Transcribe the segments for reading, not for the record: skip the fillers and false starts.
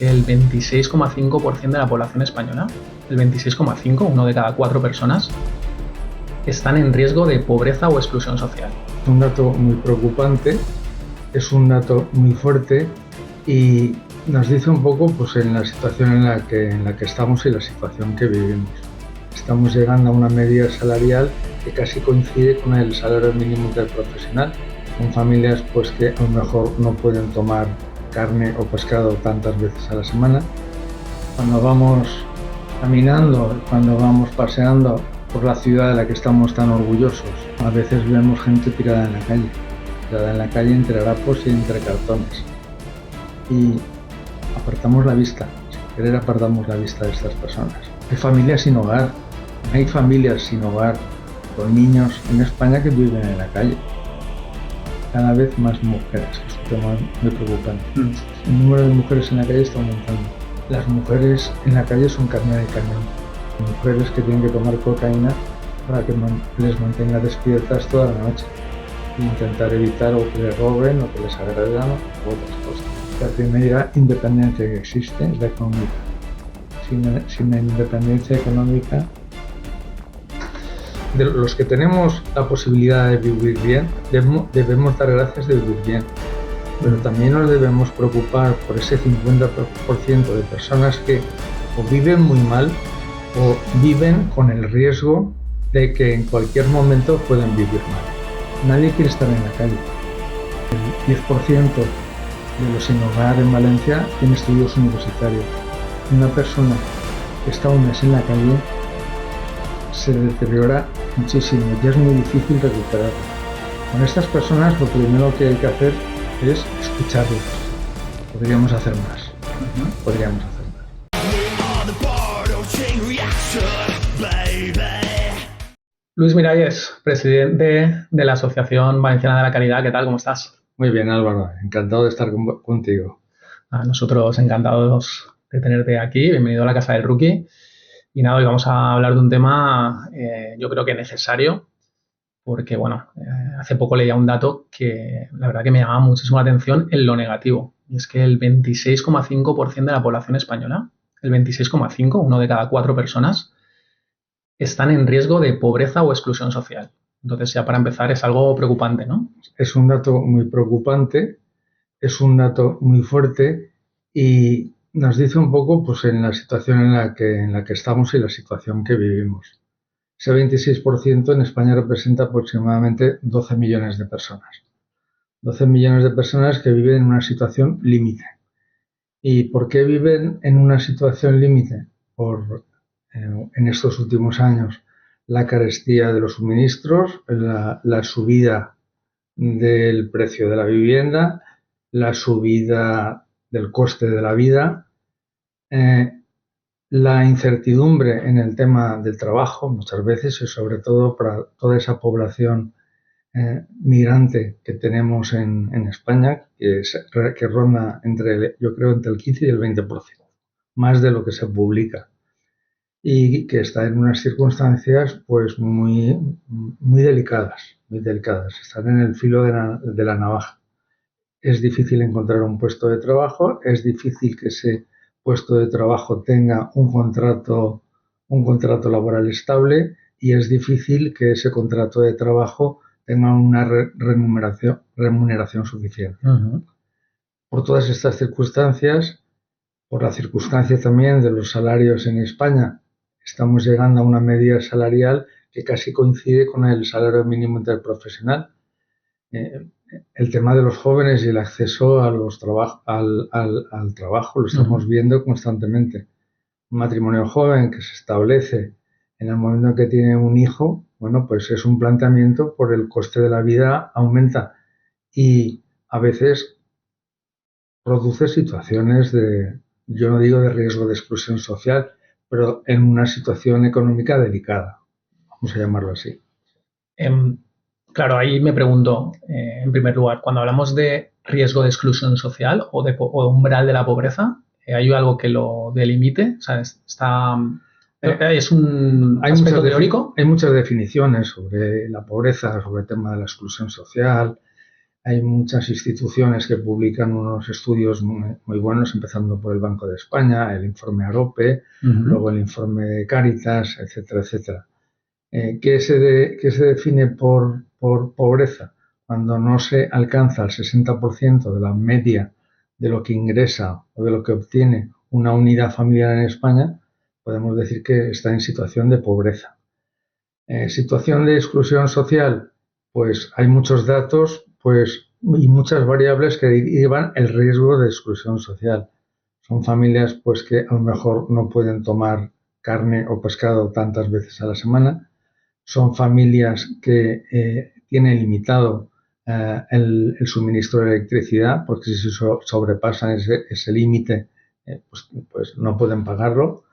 El 26,5% de la población española, el 26,5%, uno de cada 4 personas, están en riesgo de pobreza o exclusión social. Es un dato muy preocupante, es un dato muy fuerte y nos dice un poco pues, en la situación en la que estamos y la situación que vivimos. Estamos llegando a una media salarial que casi coincide con el salario mínimo interprofesional, con familias pues, que a lo mejor no pueden tomar carne o pescado tantas veces a la semana. Cuando vamos caminando, cuando vamos paseando por la ciudad de la que estamos tan orgullosos, a veces vemos gente tirada en la calle entre harapos y entre cartones. Y apartamos la vista, sin querer apartamos la vista de estas personas. Hay familias sin hogar, con niños en España que viven en la calle. Cada vez más mujeres, que es un tema muy preocupante. El número de mujeres en la calle está aumentando. Las mujeres en la calle son carne de cañón. Mujeres que tienen que tomar cocaína para que les mantenga despiertas toda la noche e intentar evitar o que les roben o que les agredan o otras cosas. La primera independencia que existe es la económica. Sin la independencia económica, de los que tenemos la posibilidad de vivir bien, debemos dar gracias de vivir bien, pero también nos debemos preocupar por ese 50% de personas que o viven muy mal o viven con el riesgo de que en cualquier momento pueden vivir mal. Nadie quiere estar en la calle. El 10% de los sin hogar en Valencia tiene estudios universitarios. Una persona que está un mes en la calle se deteriora muchísimo y es muy difícil recuperarlo. Con estas personas lo primero que hay que hacer es escucharlas. Podríamos hacer más. Podríamos hacer más. Luis Miralles, presidente de la Asociación Valenciana de la Caridad. ¿Qué tal? ¿Cómo estás? Muy bien, Álvaro. Encantado de estar contigo. Nosotros encantados de tenerte aquí. Bienvenido a la Casa del Rookie. Y nada, hoy vamos a hablar de un tema yo creo que necesario, porque bueno, hace poco leía un dato que la verdad que me llamaba muchísimo la atención en lo negativo. Y es que el 26,5% de la población española, el 26,5%, uno de cada 4 personas, están en riesgo de pobreza o exclusión social. Entonces, ya para empezar, es algo preocupante, ¿no? Es un dato muy preocupante, es un dato muy fuerte y nos dice un poco pues, en la situación en la que estamos y la situación que vivimos. Ese 26% en España representa aproximadamente 12 millones de personas. 12 millones de personas que viven en una situación límite. ¿Y por qué viven en una situación límite? En estos últimos años, la carestía de los suministros, la subida del precio de la vivienda, la subida del coste de la vida, la incertidumbre en el tema del trabajo, muchas veces, y sobre todo para toda esa población migrante que tenemos en España, que ronda yo creo, entre el 15 y el 20%, más de lo que se publica, y que está en unas circunstancias pues muy delicadas, están en el filo de la navaja. Es difícil encontrar un puesto de trabajo, es difícil que ese puesto de trabajo tenga un contrato laboral estable y es difícil que ese contrato de trabajo tenga una remuneración suficiente. Por todas estas circunstancias, por la circunstancia también de los salarios en España, estamos llegando a una media salarial que casi coincide con el salario mínimo interprofesional. El tema de los jóvenes y el acceso al trabajo lo estamos viendo constantemente. Un matrimonio joven que se establece en el momento en que tiene un hijo, bueno, pues es un planteamiento por el coste de la vida aumenta y a veces produce situaciones yo no digo de riesgo de exclusión social, pero en una situación económica delicada, vamos a llamarlo así. Claro, ahí me pregunto, en primer lugar, cuando hablamos de riesgo de exclusión social o de umbral de la pobreza, ¿hay algo que lo delimite? O sea, ¿es un aspecto teórico? Hay muchas definiciones sobre la pobreza, sobre el tema de la exclusión social. Hay muchas instituciones que publican unos estudios muy buenos, empezando por el Banco de España, el informe AROPE, luego el informe de Cáritas, etcétera, etcétera. ¿Qué se define por pobreza? Cuando no se alcanza el 60% de la media de lo que ingresa o de lo que obtiene una unidad familiar en España, podemos decir que está en situación de pobreza. Situación de exclusión social, pues hay muchos datos y muchas variables que derivan el riesgo de exclusión social. Son familias pues que a lo mejor no pueden tomar carne o pescado tantas veces a la semana. Son familias que tienen limitado el suministro de electricidad, porque si sobrepasan ese límite, pues no pueden pagarlo.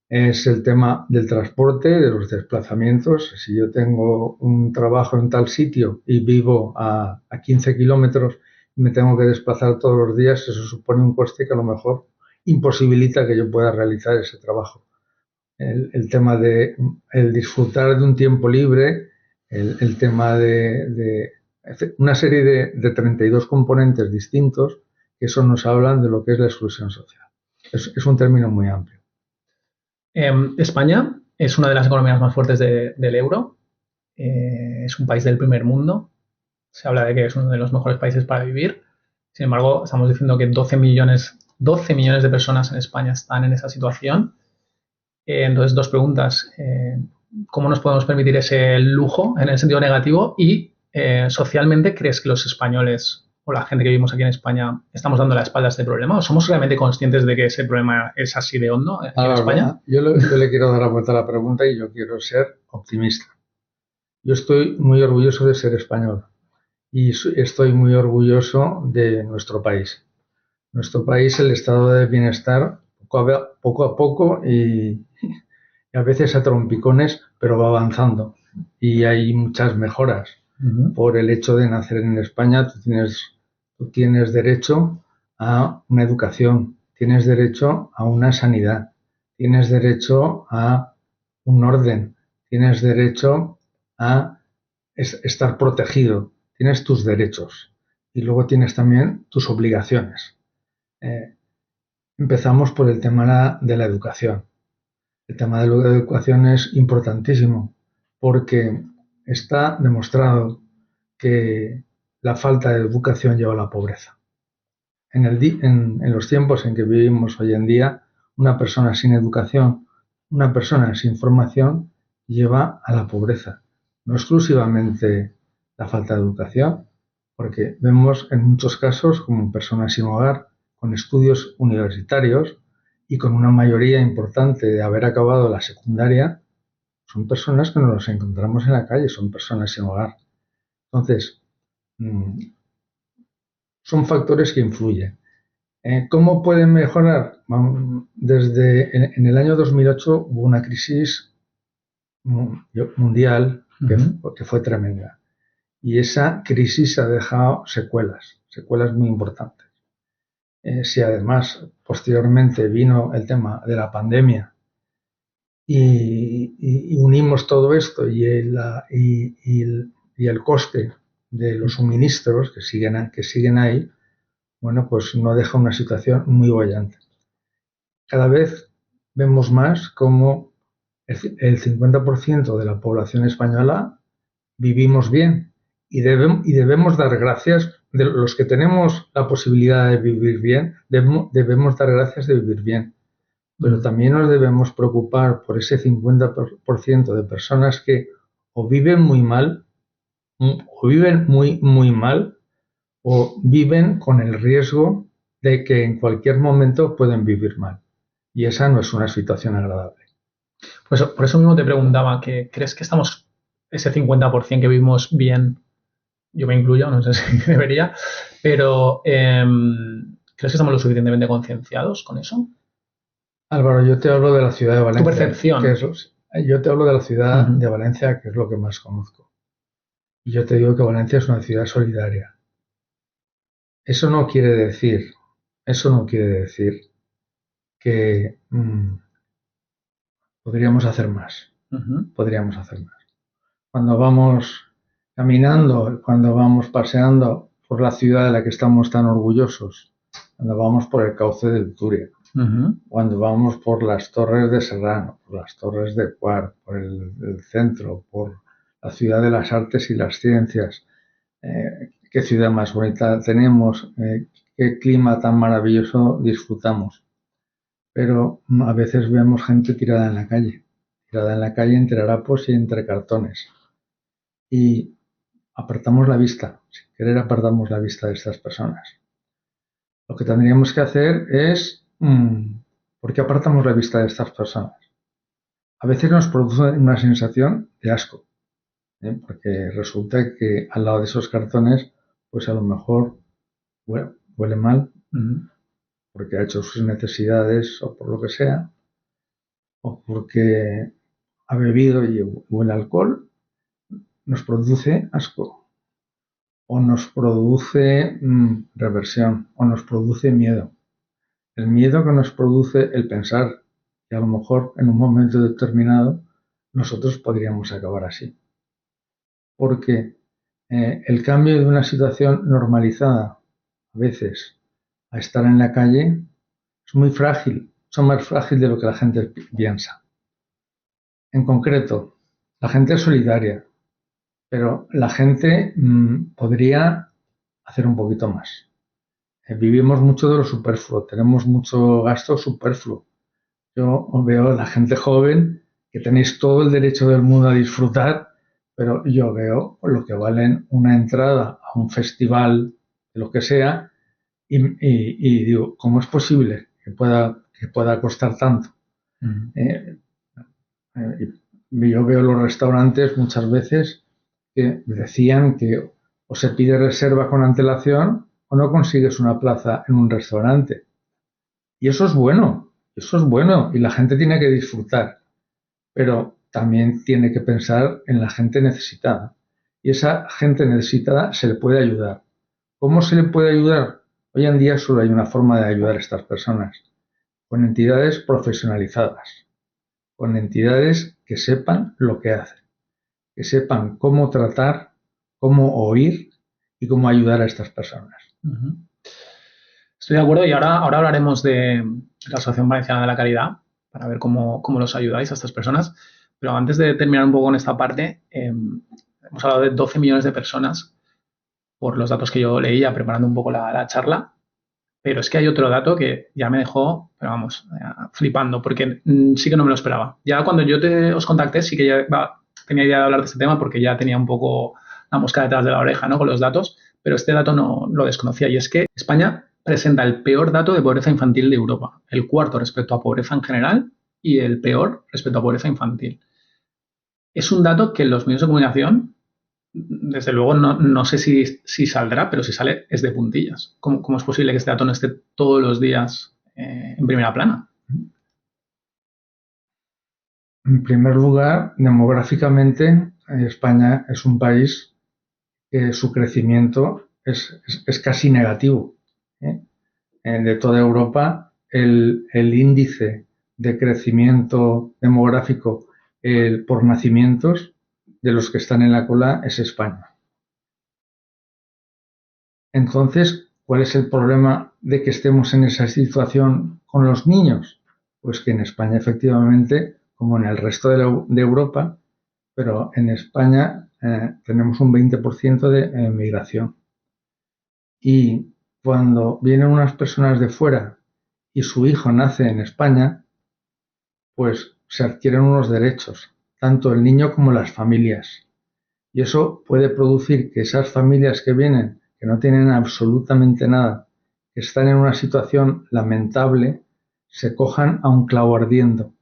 Es el tema del transporte, de los desplazamientos. Si yo tengo un trabajo en tal sitio y vivo a 15 kilómetros y me tengo que desplazar todos los días, eso supone un coste que a lo mejor imposibilita que yo pueda realizar ese trabajo. El tema de el disfrutar de un tiempo libre, el tema de una serie de 32 componentes distintos, que eso nos hablan de lo que es la exclusión social. Es un término muy amplio. España es una de las economías más fuertes del euro. Es un país del primer mundo. Se habla de que es uno de los mejores países para vivir. Sin embargo, estamos diciendo que 12 millones de personas en España están en esa situación. Entonces, dos preguntas. ¿Cómo nos podemos permitir ese lujo en el sentido negativo? Y socialmente, ¿crees que los españoles o la gente que vivimos aquí en España estamos dando la espalda a este problema? ¿O somos realmente conscientes de que ese problema es así de hondo aquí en España? Yo le quiero dar la vuelta a la pregunta y yo quiero ser optimista. Yo estoy muy orgulloso de ser español y estoy muy orgulloso de nuestro país. Nuestro país, el estado de bienestar, poco a poco y a veces a trompicones, pero va avanzando. Y hay muchas mejoras. Por el hecho de nacer en España, tú tienes derecho a una educación, tienes derecho a una sanidad, tienes derecho a un orden, tienes derecho a estar protegido, tienes tus derechos y luego tienes también tus obligaciones. Empezamos por el tema de la educación. El tema de la educación es importantísimo porque está demostrado que la falta de educación lleva a la pobreza. En los tiempos en que vivimos hoy en día, una persona sin educación, una persona sin formación, lleva a la pobreza. No exclusivamente la falta de educación, porque vemos en muchos casos como personas sin hogar, con estudios universitarios y con una mayoría importante de haber acabado la secundaria, son personas que nos encontramos en la calle, son personas sin hogar. Entonces, son factores que influyen. ¿Cómo pueden mejorar? En el año 2008 hubo una crisis mundial que fue tremenda. Y esa crisis ha dejado secuelas muy importantes. Si además posteriormente vino el tema de la pandemia y unimos todo esto y el coste de los suministros que siguen ahí, bueno, pues no deja una situación muy bollante. Cada vez vemos más cómo el 50% de la población española vivimos bien y debemos dar gracias, de los que tenemos la posibilidad de vivir bien, debemos dar gracias de vivir bien. Pero también nos debemos preocupar por ese 50% de personas que o viven muy mal, o viven muy, muy mal, o viven con el riesgo de que en cualquier momento pueden vivir mal. Y esa no es una situación agradable. Pues por eso mismo te preguntaba, que ¿crees que estamos ese 50% que vivimos bien? Yo me incluyo, no sé si debería, pero ¿crees que estamos lo suficientemente concienciados con eso? Álvaro, yo te hablo de la ciudad de Valencia. Tu percepción. Yo te hablo de la ciudad de Valencia, que es lo que más conozco. Y yo te digo que Valencia es una ciudad solidaria. Eso no quiere decir que podríamos hacer más. Podríamos hacer más. Cuando vamos caminando, cuando vamos paseando por la ciudad de la que estamos tan orgullosos, cuando vamos por el cauce del Turia, cuando vamos por las torres de Serrano, por las torres de Cuart, por el centro, por la ciudad de las artes y las ciencias, qué ciudad más bonita tenemos, qué clima tan maravilloso disfrutamos. Pero a veces vemos gente tirada en la calle entre harapos y entre cartones. Y apartamos la vista, sin querer apartamos la vista de estas personas. Lo que tendríamos que hacer es, ¿por qué apartamos la vista de estas personas? A veces nos produce una sensación de asco, porque resulta que al lado de esos cartones, pues a lo mejor huele mal, porque ha hecho sus necesidades o por lo que sea, o porque ha bebido y huele alcohol, nos produce asco, o nos produce reversión, o nos produce miedo. El miedo que nos produce el pensar que a lo mejor en un momento determinado nosotros podríamos acabar así. Porque el cambio de una situación normalizada, a veces, a estar en la calle, es muy frágil, son más frágil de lo que la gente piensa. En concreto, la gente es solidaria, pero la gente podría hacer un poquito más. Vivimos mucho de lo superfluo, tenemos mucho gasto superfluo. Yo veo a la gente joven que tenéis todo el derecho del mundo a disfrutar, pero yo veo lo que valen una entrada a un festival, de lo que sea, y digo, ¿cómo es posible que pueda costar tanto? Yo veo los restaurantes muchas veces que decían que o se pide reserva con antelación o no consigues una plaza en un restaurante. Y eso es bueno, y la gente tiene que disfrutar, pero también tiene que pensar en la gente necesitada. Y esa gente necesitada se le puede ayudar. ¿Cómo se le puede ayudar? Hoy en día solo hay una forma de ayudar a estas personas, con entidades profesionalizadas, con entidades que sepan lo que hacen, que sepan cómo tratar, cómo oír y cómo ayudar a estas personas. Estoy de acuerdo y ahora hablaremos de la Asociación Valenciana de la Caridad para ver cómo los ayudáis a estas personas. Pero antes de terminar un poco con esta parte, hemos hablado de 12 millones de personas por los datos que yo leía preparando un poco la charla. Pero es que hay otro dato que ya me dejó, pero vamos, flipando, porque sí que no me lo esperaba. Ya cuando yo os contacté, sí que ya tenía idea de hablar de este tema porque ya tenía un poco la mosca detrás de la oreja, ¿no? Con los datos, pero este dato no lo desconocía y es que España presenta el peor dato de pobreza infantil de Europa, el cuarto respecto a pobreza en general y el peor respecto a pobreza infantil. Es un dato que en los medios de comunicación, desde luego, no sé si saldrá, pero si sale es de puntillas. ¿Cómo es posible que este dato no esté todos los días en primera plana? En primer lugar, demográficamente, España es un país que su crecimiento es casi negativo. De toda Europa, el índice de crecimiento demográfico por nacimientos de los que están en la cola es España. Entonces, ¿cuál es el problema de que estemos en esa situación con los niños? Pues que en España, efectivamente, como en el resto de Europa, pero en España tenemos un 20% de migración. Y cuando vienen unas personas de fuera y su hijo nace en España, pues se adquieren unos derechos, tanto el niño como las familias. Y eso puede producir que esas familias que vienen, que no tienen absolutamente nada, que están en una situación lamentable, se cojan a un clavo ardiendo.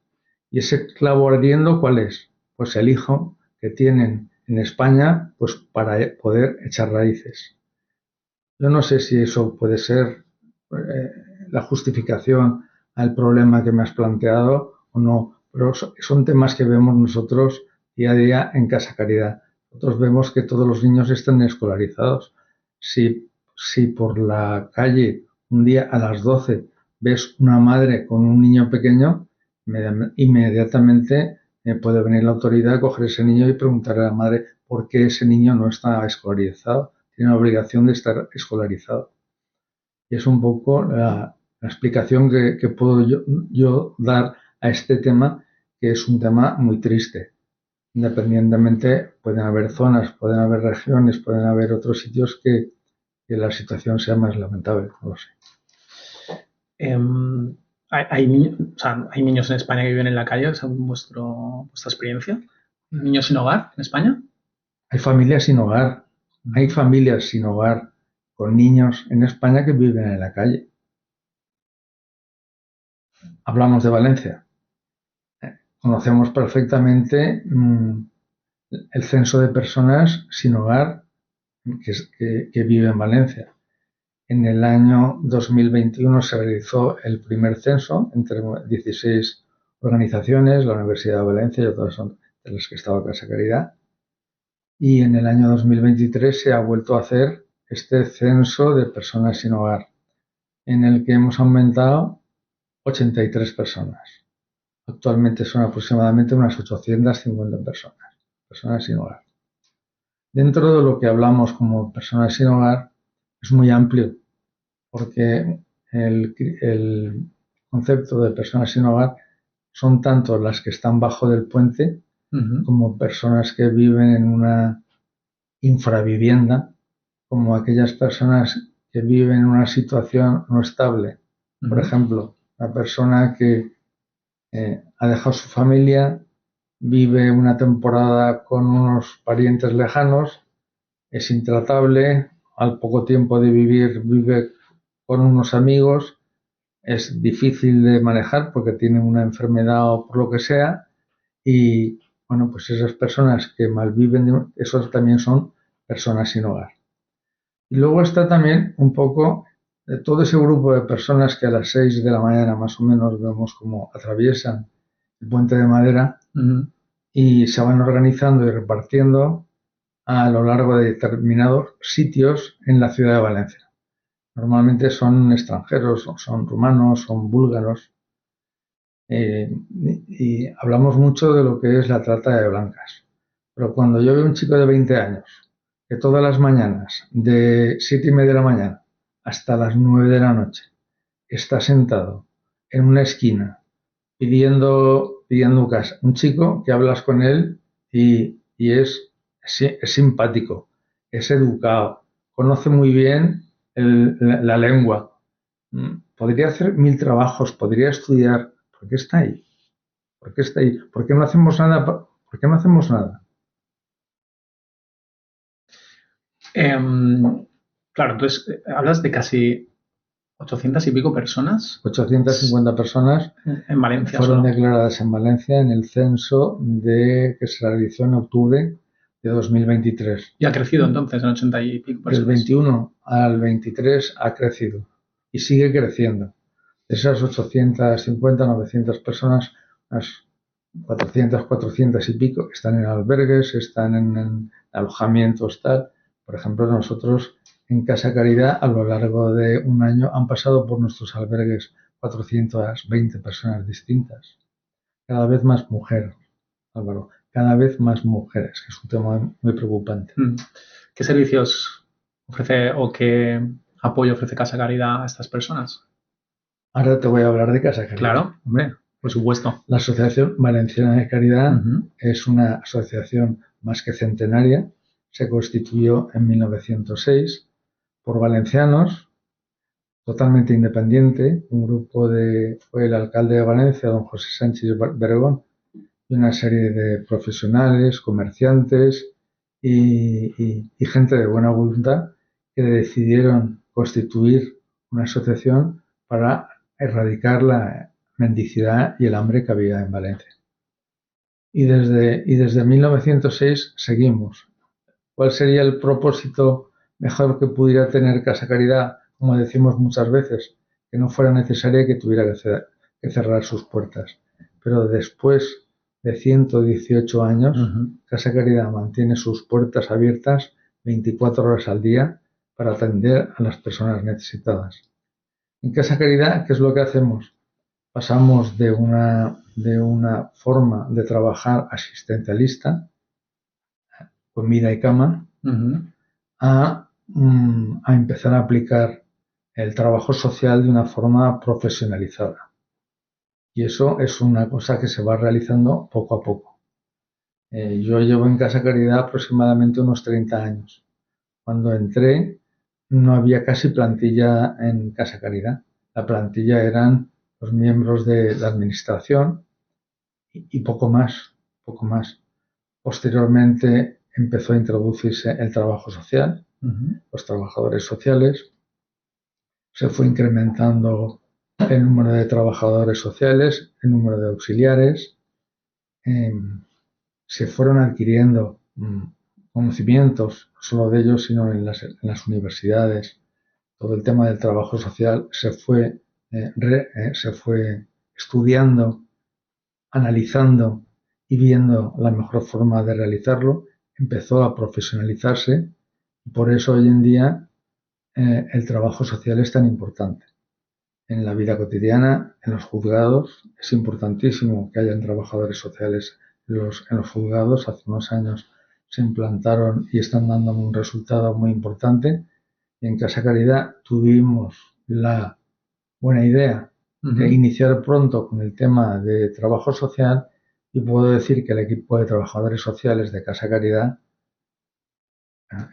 ¿Y ese clavo ardiendo cuál es? Pues el hijo que tienen en España, pues para poder echar raíces. Yo no sé si eso puede ser la justificación al problema que me has planteado o no, pero son temas que vemos nosotros día a día en Casa Caridad. Nosotros vemos que todos los niños están escolarizados. Si por la calle un día a las 12 ves una madre con un niño pequeño, inmediatamente puede venir la autoridad, coger ese niño y preguntarle a la madre por qué ese niño no está escolarizado. tiene la obligación de estar escolarizado. Y es un poco la explicación que puedo yo dar a este tema, que es un tema muy triste. Independientemente, pueden haber zonas, pueden haber regiones, pueden haber otros sitios que la situación sea más lamentable, no lo sé. ¿Hay niños en España que viven en la calle, según vuestra experiencia? ¿Niños sin hogar en España? Hay familias sin hogar, hay familias sin hogar con niños en España que viven en la calle. Hablamos de Valencia. Conocemos perfectamente el censo de personas sin hogar que vive en Valencia. En el año 2021 se realizó el primer censo entre 16 organizaciones, la Universidad de Valencia y otras son de las que estaba Casa Caridad. Y en el año 2023 se ha vuelto a hacer este censo de personas sin hogar, en el que hemos aumentado 83 personas. Actualmente son aproximadamente unas 850 personas sin hogar. Dentro de lo que hablamos como personas sin hogar es muy amplio, porque el concepto de personas sin hogar son tanto las que están bajo del puente como personas que viven en una infravivienda, como aquellas personas que viven en una situación no estable. Por ejemplo, la persona que ha dejado su familia, vive una temporada con unos parientes lejanos, es intratable, al poco tiempo de vivir vive con unos amigos, es difícil de manejar porque tiene una enfermedad o por lo que sea, y bueno, pues esas personas que malviven, esos también son personas sin hogar. Y luego está también un poco de todo ese grupo de personas que a las 6 de la mañana más o menos vemos como atraviesan el puente de madera y se van organizando y repartiendo a lo largo de determinados sitios en la ciudad de Valencia. Normalmente son extranjeros, son rumanos, son búlgaros. Y hablamos mucho de lo que es la trata de blancas. Pero cuando yo veo un chico de 20 años que todas las mañanas, de 7:30 de la mañana hasta las 9 de la noche, está sentado en una esquina pidiendo casa, un chico que hablas con él y es simpático, es educado, conoce muy bien la lengua, podría hacer 1000 trabajos, podría estudiar. ¿Por qué está ahí? ¿Por qué está ahí? ¿Por qué no hacemos nada? ¿Por qué no hacemos nada? Claro, entonces hablas de casi 800 y pico personas. 850 personas en Valencia fueron solo. declaradas en Valencia en el censo que se realizó en octubre de 2023. Y ha crecido entonces en 80 y pico personas. Del 21 al 23 ha crecido y sigue creciendo. De esas 850, 900 personas, unas 400 y pico están en albergues, están en alojamientos, tal. Por ejemplo, nosotros en Casa Caridad a lo largo de un año han pasado por nuestros albergues 420 personas distintas. Cada vez más mujeres, Álvaro, cada vez más mujeres, que es un tema muy preocupante. ¿Qué servicios ofrece o qué apoyo ofrece Casa Caridad a estas personas? Ahora te voy a hablar de Casa Caridad. Claro, hombre, por supuesto. La Asociación Valenciana de Caridad es una asociación más que centenaria. Se constituyó en 1906 por valencianos, totalmente independiente. Un grupo fue el alcalde de Valencia, don José Sánchez Beregón, y una serie de profesionales, comerciantes y gente de buena voluntad que decidieron constituir una asociación para erradicar la mendicidad y el hambre que había en Valencia. Y desde 1906 seguimos. ¿Cuál sería el propósito mejor que pudiera tener Casa Caridad? Como decimos muchas veces, que no fuera necesaria que tuviera que cerrar sus puertas. Pero después de 118 años, Casa Caridad mantiene sus puertas abiertas 24 horas al día para atender a las personas necesitadas. En Casa Caridad, ¿qué es lo que hacemos? Pasamos de una forma de trabajar asistencialista, comida y cama, a a empezar a aplicar el trabajo social de una forma profesionalizada. Y eso es una cosa que se va realizando poco a poco. Yo llevo en Casa Caridad aproximadamente unos 30 años. Cuando entré no había casi plantilla en Casa Caridad. La plantilla eran los miembros de la administración y poco más, poco más. Posteriormente empezó a introducirse el trabajo social, los trabajadores sociales. Se fue incrementando el número de trabajadores sociales, el número de auxiliares. Se fueron adquiriendo conocimientos, no solo de ellos, sino en las universidades. Todo el tema del trabajo social se fue estudiando, analizando y viendo la mejor forma de realizarlo. Empezó a profesionalizarse y por eso hoy en día el trabajo social es tan importante. En la vida cotidiana, en los juzgados, es importantísimo que hayan trabajadores sociales en los juzgados. Hace unos años se implantaron y están dando un resultado muy importante. Y en Casa Caridad tuvimos la buena idea de iniciar pronto con el tema de trabajo social y puedo decir que el equipo de trabajadores sociales de Casa Caridad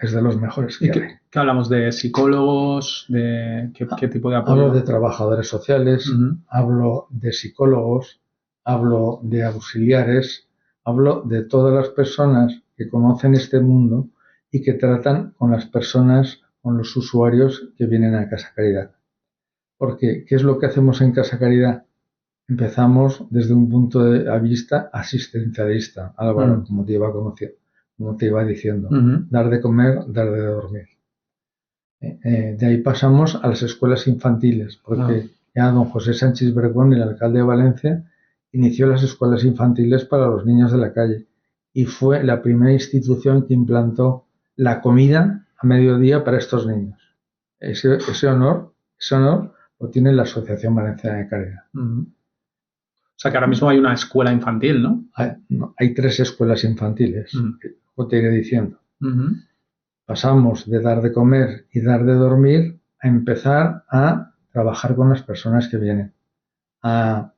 es de los mejores que hay. ¿Qué hablamos? ¿De psicólogos? ¿De qué tipo de apoyo? Hablo de trabajadores sociales, hablo de psicólogos, hablo de auxiliares, hablo de todas las personas que conocen este mundo y que tratan con las personas, con los usuarios que vienen a Casa Caridad. Porque, ¿qué es lo que hacemos en Casa Caridad? Empezamos desde un punto de vista asistencialista, Álvaro, como te iba diciendo. Dar de comer, dar de dormir. De ahí pasamos a las escuelas infantiles, porque ya don José Sánchez Bregón, el alcalde de Valencia, inició las escuelas infantiles para los niños de la calle y fue la primera institución que implantó la comida a mediodía para estos niños. Ese honor lo tiene la Asociación Valenciana de Caridad. O sea que ahora mismo hay una escuela infantil, ¿no? Hay 3 escuelas infantiles, como te iré diciendo. Pasamos de dar de comer y dar de dormir a empezar a trabajar con las personas que vienen, a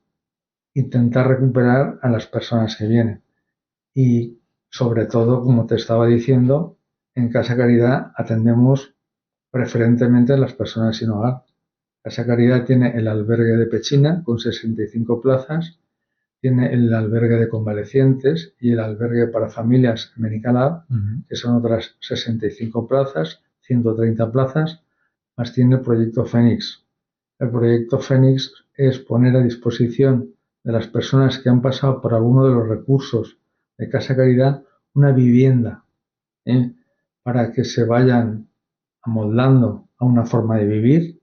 intentar recuperar a las personas que vienen. Y sobre todo, como te estaba diciendo, en Casa Caridad atendemos preferentemente a las personas sin hogar. Casa Caridad tiene el albergue de Pechina con 65 plazas, tiene el albergue de convalecientes y el albergue para familias Menicalab, que son otras 65 plazas, 130 plazas, más tiene el proyecto Fénix. El proyecto Fénix es poner a disposición de las personas que han pasado por alguno de los recursos de Casa Caridad una vivienda, para que se vayan amoldando a una forma de vivir.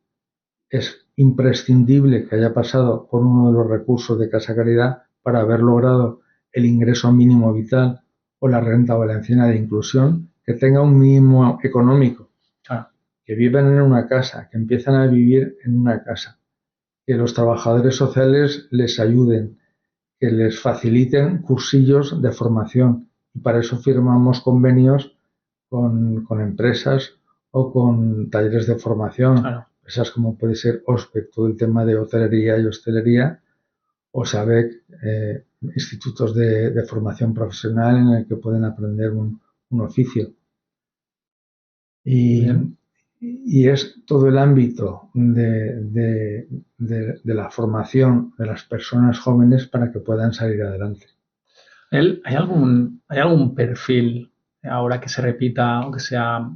Es imprescindible que haya pasado por uno de los recursos de Casa Caridad para haber logrado el ingreso mínimo vital o la renta valenciana de inclusión, que tenga un mínimo económico, que vivan en una casa, que empiezan a vivir en una casa, que los trabajadores sociales les ayuden, que les faciliten cursillos de formación. Y para eso firmamos convenios con empresas o con talleres de formación. Empresas como puede ser OSPEC, todo el tema de hotelería y hostelería, o SABEC, institutos de formación profesional en el que pueden aprender un oficio. Y es todo el ámbito de la formación de las personas jóvenes para que puedan salir adelante. ¿Hay algún perfil ahora que se repita o que sea,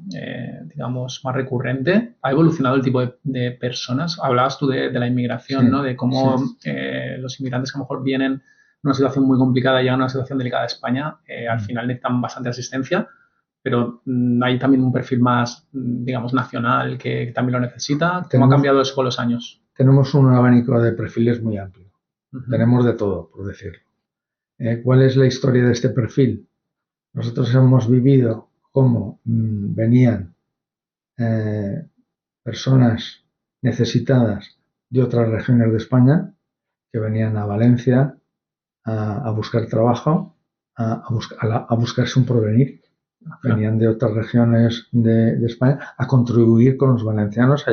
digamos, más recurrente? ¿Ha evolucionado el tipo de personas? Hablabas tú de la inmigración, ¿no? De cómo los inmigrantes que a lo mejor vienen en una situación muy complicada y llegan a una situación delicada de España, al final necesitan bastante asistencia, pero hay también un perfil más, digamos, nacional que también lo necesita. ¿Cómo ha cambiado eso con los años? Tenemos un abanico de perfiles muy amplio. Tenemos de todo, por decirlo. ¿Cuál es la historia de este perfil? Nosotros hemos vivido cómo venían personas necesitadas de otras regiones de España, que venían a Valencia a buscar trabajo, a buscarse un porvenir. venían de otras regiones de España a contribuir con los valencianos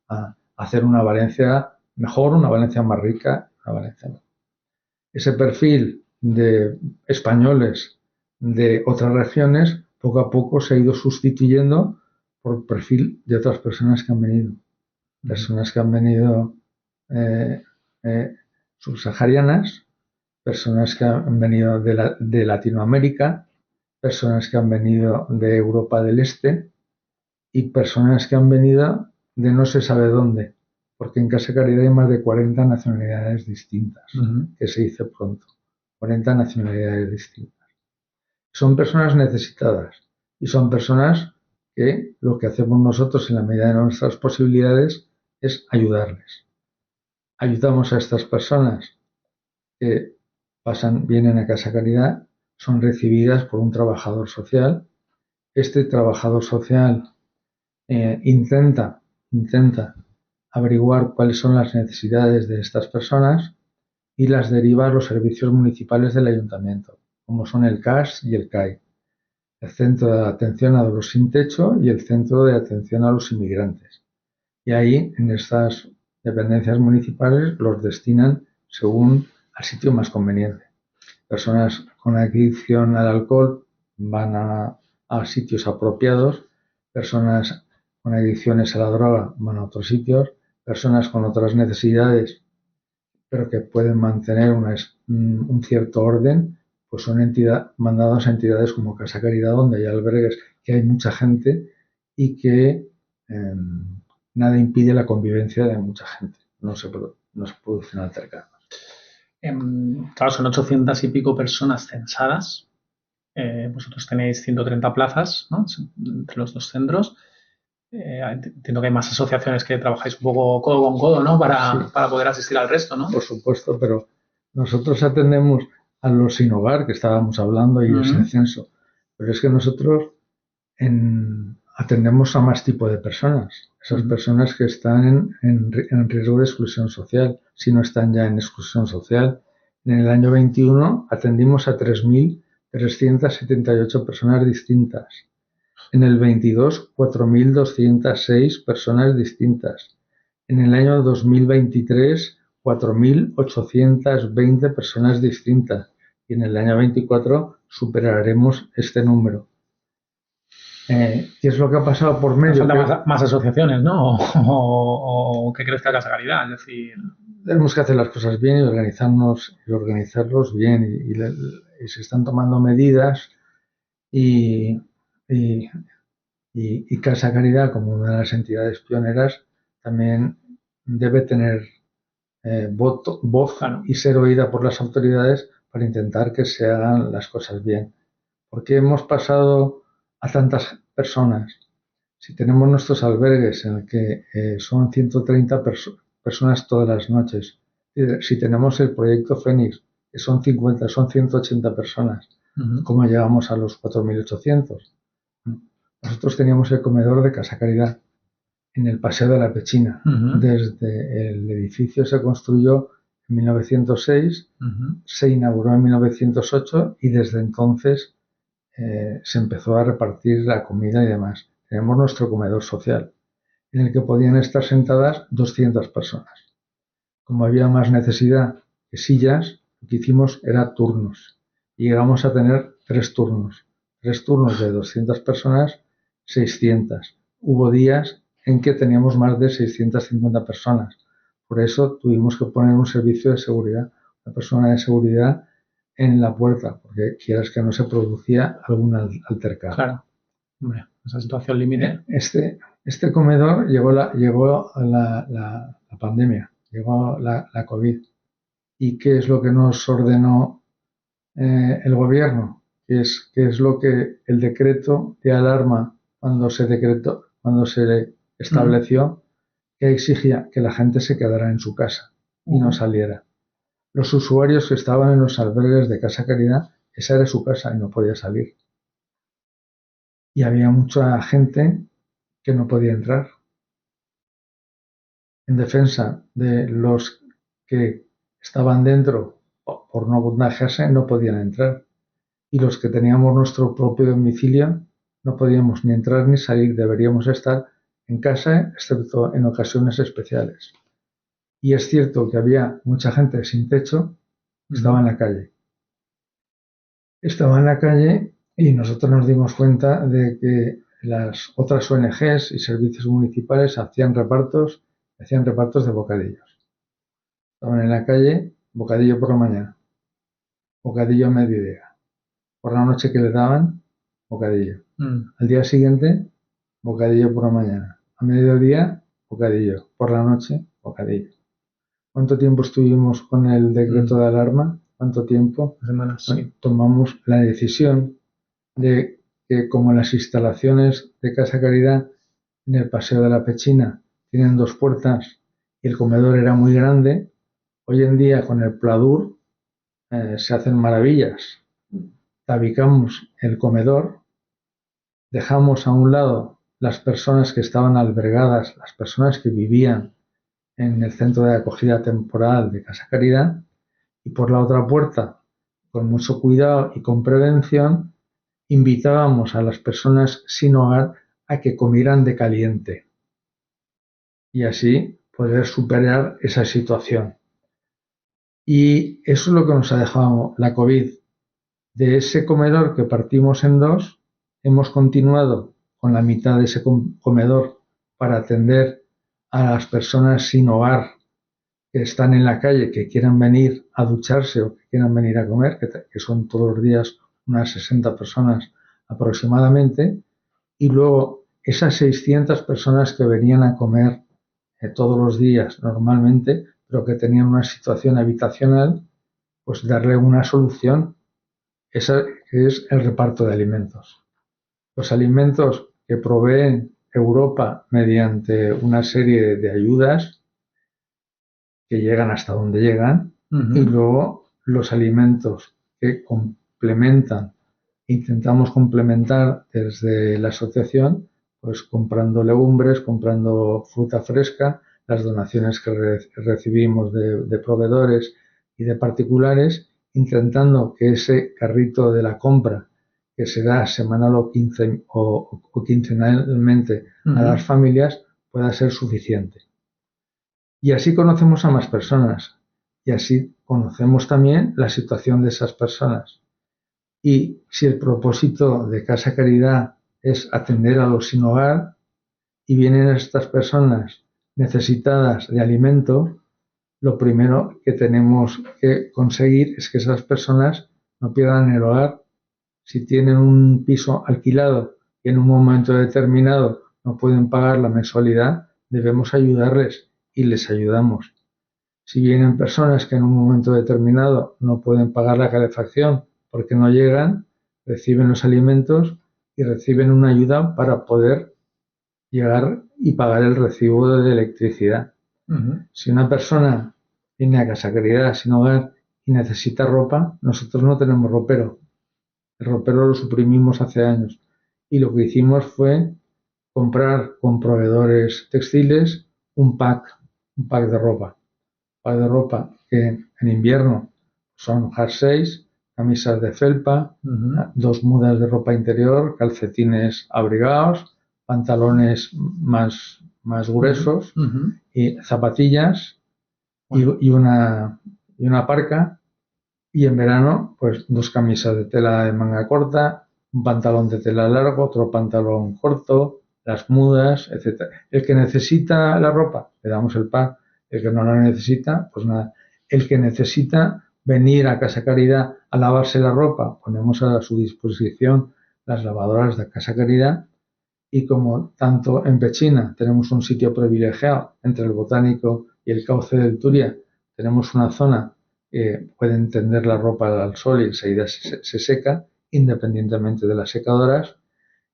a hacer una Valencia mejor, una Valencia más rica, una Valencia mejor. Ese perfil de españoles de otras regiones poco a poco se ha ido sustituyendo por perfil de otras personas que han venido. Personas que han venido eh, subsaharianas, personas que han venido de Latinoamérica, personas que han venido de Europa del Este y personas que han venido de no se sabe dónde, porque en Casa Caridad hay más de 40 nacionalidades distintas, que se dice pronto, 40 nacionalidades distintas. Son personas necesitadas y son personas que lo que hacemos nosotros en la medida de nuestras posibilidades es ayudarles. Ayudamos a estas personas que vienen a Casa Caridad, son recibidas por un trabajador social. Este trabajador social intenta averiguar cuáles son las necesidades de estas personas y las deriva a los servicios municipales del ayuntamiento, como son el CAS y el CAI, el Centro de Atención a los Sin Techo y el Centro de Atención a los Inmigrantes. Y ahí, en estas dependencias municipales, los destinan según al sitio más conveniente. Personas con adicción al alcohol van a sitios apropiados, personas con adicciones a la droga van a otros sitios, personas con otras necesidades, pero que pueden mantener un cierto orden, pues son mandados a entidades como Casa Caridad, donde hay albergues que hay mucha gente y que nada impide la convivencia de mucha gente. No se producen altercados. Claro, son 800 y pico personas censadas. Vosotros tenéis 130 plazas, ¿no?, entre los dos centros. Entiendo que hay más asociaciones que trabajáis un poco codo con codo, ¿no?, para poder asistir al resto, ¿no? Por supuesto, pero nosotros atendemos a los sin hogar, que estábamos hablando, y ese censo. Pero es que nosotros atendemos a más tipo de personas. Esas personas que están en riesgo de exclusión social, si no están ya en exclusión social. En el año 21 atendimos a 3.378 personas distintas. En el 22, 4.206 personas distintas. En el año 2023, 4.820 personas distintas. Y en el año 24 superaremos este número. ¿Qué es lo que ha pasado por medio? Faltan más asociaciones, ¿no? O que crezca Casa Caridad, es decir... Tenemos que hacer las cosas bien y organizarnos y organizarlos bien. Y se están tomando medidas y Casa Caridad, como una de las entidades pioneras, también debe tener voz, claro, y ser oída por las autoridades para intentar que se hagan las cosas bien. Porque hemos pasado a tantas personas. Si tenemos nuestros albergues en el que son 130 personas todas las noches, si tenemos el proyecto Fénix, que son 50, son 180 personas, ¿cómo llegamos a los 4.800? Nosotros teníamos el comedor de Casa Caridad en el Paseo de la Pechina. Desde el edificio se construyó en 1906, se inauguró en 1908 y desde entonces se empezó a repartir la comida y demás. Tenemos nuestro comedor social, en el que podían estar sentadas 200 personas. Como había más necesidad que sillas, lo que hicimos era turnos. Y llegamos a tener 3 turnos. 3 turnos de 200 personas, 600. Hubo días en que teníamos más de 650 personas. Por eso tuvimos que poner un servicio de seguridad, una persona de seguridad en la puerta, porque quieras que no se producía algún altercado. Claro, hombre, esa situación límite. Este comedor llegó la pandemia, llegó la COVID. ¿Y qué es lo que nos ordenó el gobierno? ¿Qué es lo que el decreto de alarma, cuando se estableció, que exigía? Que la gente se quedara en su casa y no saliera. Los usuarios que estaban en los albergues de Casa Caridad, esa era su casa y no podía salir. Y había mucha gente que no podía entrar. En defensa de los que estaban dentro por no contagiarse, no podían entrar. Y los que teníamos nuestro propio domicilio, no podíamos ni entrar ni salir, deberíamos estar en casa, excepto en ocasiones especiales. Y es cierto que había mucha gente sin techo, estaba en la calle. Estaba en la calle y nosotros nos dimos cuenta de que las otras ONGs y servicios municipales hacían repartos de bocadillos. Estaban en la calle, bocadillo por la mañana, bocadillo a mediodía. Por la noche que le daban, bocadillo. Al día siguiente, bocadillo por la mañana. A mediodía, bocadillo. Por la noche, bocadillo. ¿Cuánto tiempo estuvimos con el decreto de alarma? ¿Cuánto tiempo? Semanas, sí. Tomamos la decisión de que, como las instalaciones de Casa Caridad en el Paseo de la Pechina tienen 2 puertas y el comedor era muy grande, hoy en día con el Pladur se hacen maravillas. Tabicamos el comedor, dejamos a un lado las personas que estaban albergadas, las personas que vivían en el centro de acogida temporal de Casa Caridad, y por la otra puerta, con mucho cuidado y con prevención, invitábamos a las personas sin hogar a que comieran de caliente y así poder superar esa situación. Y eso es lo que nos ha dejado la COVID. De ese comedor que partimos en 2, hemos continuado con la mitad de ese comedor para atender a las personas sin hogar que están en la calle, que quieran venir a ducharse o que quieran venir a comer, que son todos los días unas 60 personas aproximadamente, y luego esas 600 personas que venían a comer todos los días normalmente, pero que tenían una situación habitacional, pues darle una solución. Ese es el reparto de alimentos. Los alimentos que provee Europa mediante una serie de ayudas que llegan hasta donde llegan, y luego los alimentos que complementan, intentamos complementar desde la asociación, pues comprando legumbres, comprando fruta fresca, las donaciones que recibimos de proveedores y de particulares, intentando que ese carrito de la compra que se da semanal o quincenalmente a las familias pueda ser suficiente. Y así conocemos a más personas y así conocemos también la situación de esas personas. Y si el propósito de Casa Caridad es atender a los sin hogar y vienen estas personas necesitadas de alimento, lo primero que tenemos que conseguir es que esas personas no pierdan el hogar. Si tienen un piso alquilado y en un momento determinado no pueden pagar la mensualidad, debemos ayudarles y les ayudamos. Si vienen personas que en un momento determinado no pueden pagar la calefacción porque no llegan, reciben los alimentos y reciben una ayuda para poder llegar y pagar el recibo de electricidad. Si una persona viene a Casa Caridad sin hogar y necesita ropa, nosotros no tenemos ropero. El ropero lo suprimimos hace años y lo que hicimos fue comprar con proveedores textiles un pack de ropa. De ropa que en invierno son jerseys, camisas de felpa, 2 mudas de ropa interior, calcetines abrigados, pantalones más gruesos y zapatillas y una parca. Y en verano, pues 2 camisas de tela de manga corta, un pantalón de tela largo, otro pantalón corto, las mudas, etc. El que necesita la ropa, le damos el pack. El que no la necesita, pues nada. El que necesita venir a Casa Caridad a lavarse la ropa, ponemos a su disposición las lavadoras de Casa Caridad. Y como tanto en Pechina tenemos un sitio privilegiado entre el Botánico y el Cauce del Turia, tenemos una zona que pueden tender la ropa al sol y enseguida se seca, independientemente de las secadoras.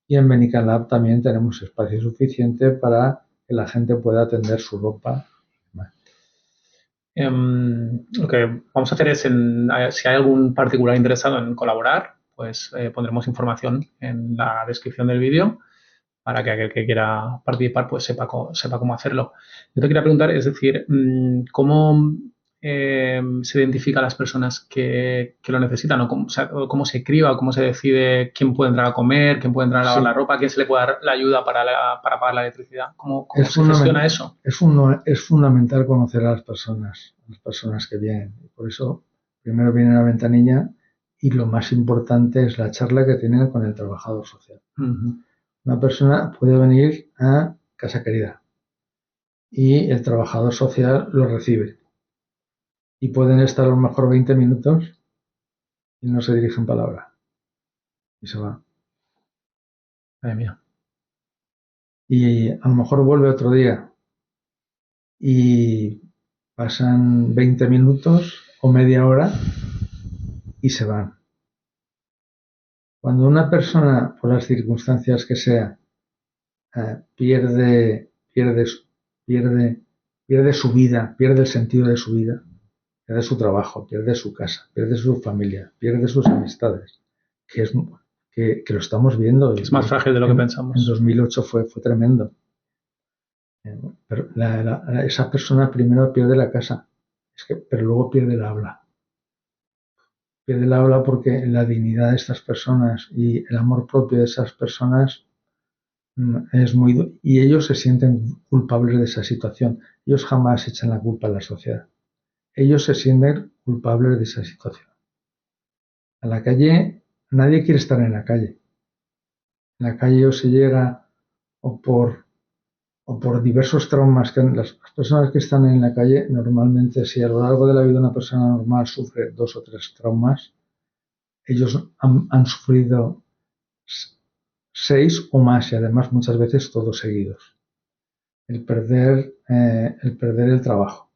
Y en Benicalap también tenemos espacio suficiente para que la gente pueda tender su ropa. Lo que vamos a hacer es, si hay algún particular interesado en colaborar, pues pondremos información en la descripción del vídeo para que aquel que quiera participar pues sepa cómo hacerlo. Yo te quería preguntar, es decir, ¿cómo se identifica a las personas que lo necesitan? O cómo se criba, o cómo se decide quién puede entrar a comer, quién puede entrar a lavar la Sí, ropa, quién se le puede dar la ayuda para pagar la electricidad? ¿Cómo es, se gestiona eso? es fundamental conocer a las personas que vienen. Por eso, primero viene la ventanilla y lo más importante es la charla que tienen con el trabajador social. Ujú. Una persona puede venir a Casa Querida y el trabajador social lo recibe. Y pueden estar a lo mejor 20 minutos y no se dirigen palabra y se va. Madre mía. Y a lo mejor vuelve otro día y pasan 20 minutos o media hora y se van. Cuando una persona, por las circunstancias que sea, pierde, pierde su vida, pierde el sentido de su vida, pierde su trabajo, pierde su casa, pierde su familia, pierde sus amistades, que es que lo estamos viendo. Que es más frágil de lo que En pensamos. 2008 fue tremendo. Pero esa persona primero pierde la casa, pero luego pierde el habla. Pierde el habla porque la dignidad de estas personas y el amor propio de esas personas es muy... Y ellos se sienten culpables de esa situación. Ellos jamás echan la culpa a la sociedad. Ellos se sienten culpables de esa situación. A la calle, nadie quiere estar en la calle. En la calle o se llega o por diversos traumas que las personas que están en la calle normalmente si a lo largo de la vida una persona normal sufre 2 o 3 traumas, ellos han sufrido 6 o más y además muchas veces todos seguidos. El perder el trabajo,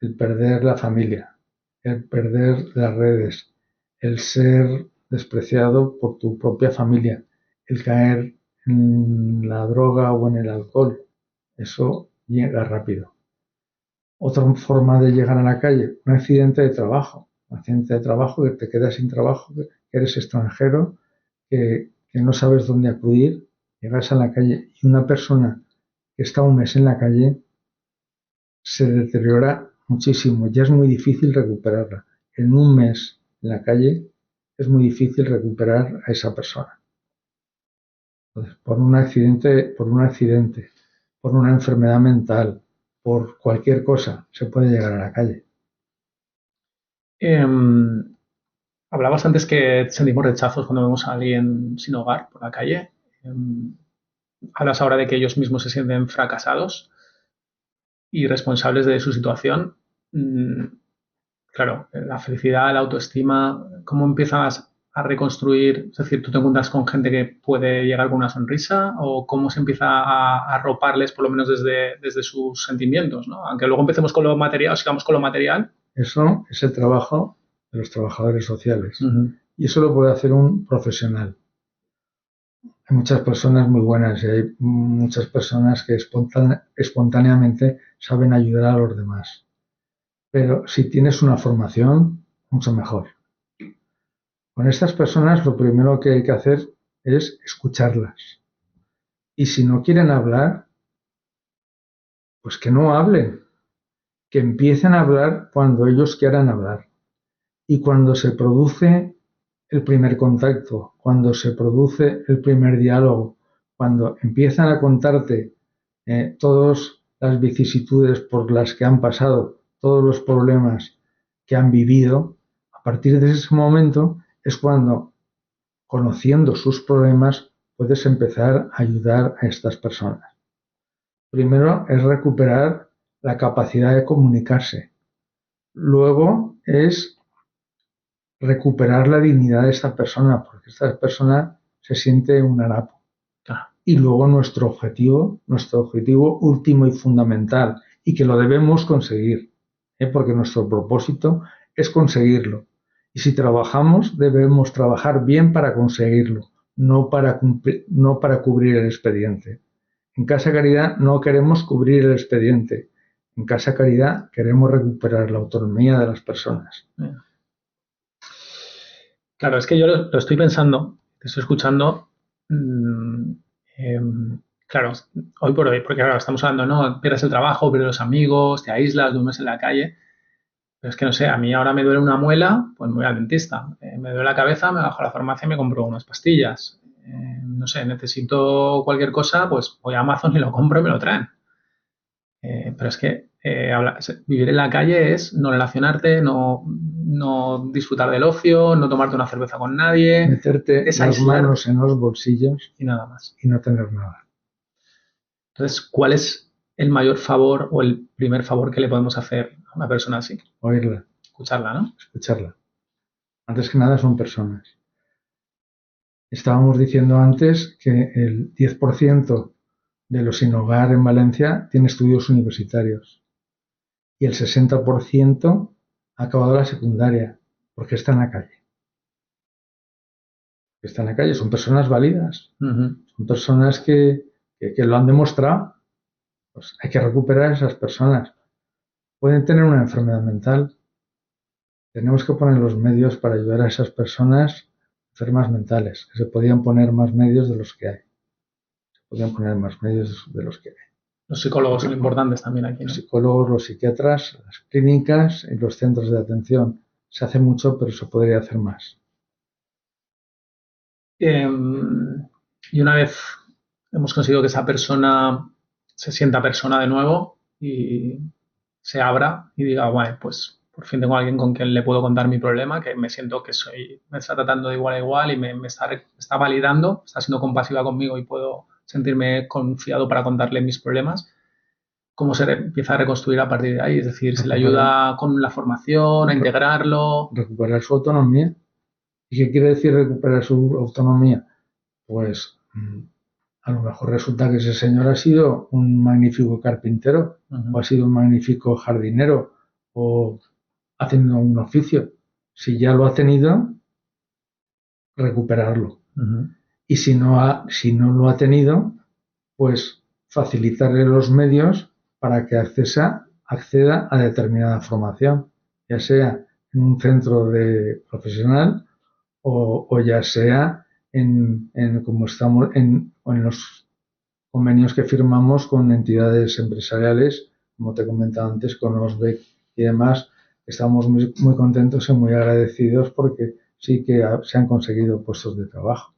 el perder la familia, el perder las redes, el ser despreciado por tu propia familia, el caer en la droga o en el alcohol, eso llega rápido. Otra forma de llegar a la calle, un accidente de trabajo. Un accidente de trabajo que te quedas sin trabajo, que eres extranjero, que no sabes dónde acudir, llegas a la calle y una persona que está un mes en la calle se deteriora muchísimo. Ya es muy difícil recuperarla. En un mes en la calle es muy difícil recuperar a esa persona. Entonces, por una enfermedad mental, por cualquier cosa, se puede llegar a la calle. Em, Hablabas antes que sentimos rechazos cuando vemos a alguien sin hogar por la calle. Em, Hablas ahora de que ellos mismos se sienten fracasados y responsables de su situación. Mm, claro, la felicidad, la autoestima, ¿cómo empiezas a reconstruir? Es decir, ¿tú te encuentras con gente que puede llegar con una sonrisa o cómo se empieza a arroparles, por lo menos desde sus sentimientos, ¿no? Aunque luego empecemos con lo material, sigamos con lo material. Eso es el trabajo de los trabajadores sociales. Ujú. Y eso lo puede hacer un profesional. Hay muchas personas muy buenas y hay muchas personas que espontáneamente saben ayudar a los demás. Pero si tienes una formación, mucho mejor. Con estas personas lo primero que hay que hacer es escucharlas. Y si no quieren hablar, pues que no hablen, que empiecen a hablar cuando ellos quieran hablar. Y cuando se produce el primer contacto, cuando se produce el primer diálogo, cuando empiezan a contarte todas las vicisitudes por las que han pasado, todos los problemas que han vivido, a partir de ese momento es cuando, conociendo sus problemas, puedes empezar a ayudar a estas personas. Primero es recuperar la capacidad de comunicarse. Luego es recuperar la dignidad de esta persona, porque esta persona se siente un harapo. Claro. Y luego nuestro objetivo último y fundamental, y que lo debemos conseguir, porque nuestro propósito es conseguirlo. Y si trabajamos, debemos trabajar bien para conseguirlo, no para cubrir el expediente. En Casa Caridad no queremos cubrir el expediente. En Casa Caridad queremos recuperar la autonomía de las personas. Claro, es que yo lo estoy pensando, te estoy escuchando. mm, claro, hoy por hoy, porque ahora estamos hablando, ¿no? Pierdes el trabajo, pierdes los amigos, te aíslas, duermes en la calle. Pero es que no sé, a mí ahora me duele una muela, pues me voy al dentista. Me duele la cabeza, me bajo a la farmacia y me compro unas pastillas. No sé, necesito cualquier cosa, pues voy a Amazon y lo compro y me lo traen. Pero es que vivir en la calle es no relacionarte, no disfrutar del ocio, no tomarte una cerveza con nadie, Meterte es las manos aislarte en los bolsillos y nada más. y no tener nada. Entonces, ¿cuál es el mayor favor o el primer favor que le podemos hacer a una persona así? Oírla, Escucharla, ¿no? escucharla. Antes que nada son personas. Estábamos diciendo antes que el 10% de los sin hogar en Valencia tiene estudios universitarios y el 60% ha acabado la secundaria porque está en la calle. Está en la calle, son personas válidas, Ujú. son personas que lo han demostrado. Pues hay que recuperar a esas personas. Pueden tener una enfermedad mental. Tenemos que poner los medios para ayudar a esas personas enfermas mentales, que se podían poner más medios de los que hay. Se podían poner más medios de los que hay. Los psicólogos son importantes también aquí, Los ¿no? psicólogos, los psiquiatras, las clínicas y los centros de atención. Se hace mucho, pero se podría hacer más. Eh, y una vez hemos conseguido que esa persona se sienta persona de nuevo y se abra y diga, bueno, pues por fin tengo a alguien con quien le puedo contar mi problema, que me siento que me está tratando de igual a igual y me está validando, está siendo compasiva conmigo y puedo sentirme confiado para contarle mis problemas. ¿Cómo empieza a reconstruir a partir de ahí? Es decir, se le Recuperar, ayuda con la formación, a integrarlo. recuperar su autonomía. ¿Y qué quiere decir recuperar su autonomía? Pues a lo mejor resulta que ese señor ha sido un magnífico carpintero, o Uh-huh, ha sido un magnífico jardinero, o ha tenido un oficio. Si ya lo ha tenido, recuperarlo. uh-huh, Y si no lo ha tenido, pues facilitarle los medios para que acceda a determinada formación, ya sea en un centro de profesional o ya sea como estamos o en los convenios que firmamos con entidades empresariales, como te comentaba antes, con Osbec y demás. Estamos muy contentos y muy agradecidos porque sí que se han conseguido puestos de trabajo.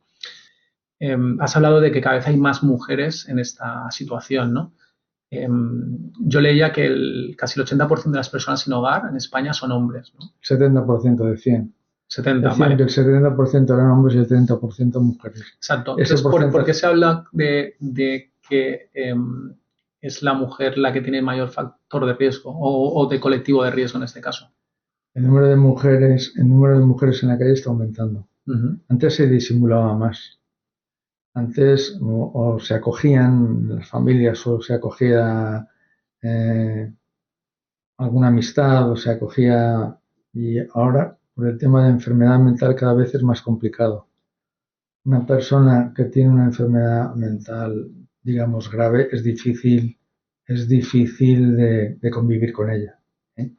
Has hablado de que cada vez hay más mujeres en esta situación, ¿no? Yo leía que casi el 80% de las personas sin hogar en España son hombres, ¿no? 70% de 100. 70, Decían que vale. el 70% eran hombres y el 30% mujeres. Exacto. Ese Entonces, ¿por qué porcentaje, se habla de que es la mujer la que tiene mayor factor de riesgo o de colectivo de riesgo en este caso? el número de mujeres en la calle está aumentando. Ujú, Antes se disimulaba más. Antes o se acogían las familias o se acogía eh, alguna amistad o se acogía y ahora por el tema de enfermedad mental cada vez es más complicado. Una persona que tiene una enfermedad mental, digamos, grave, es difícil de convivir con ella, ¿eh?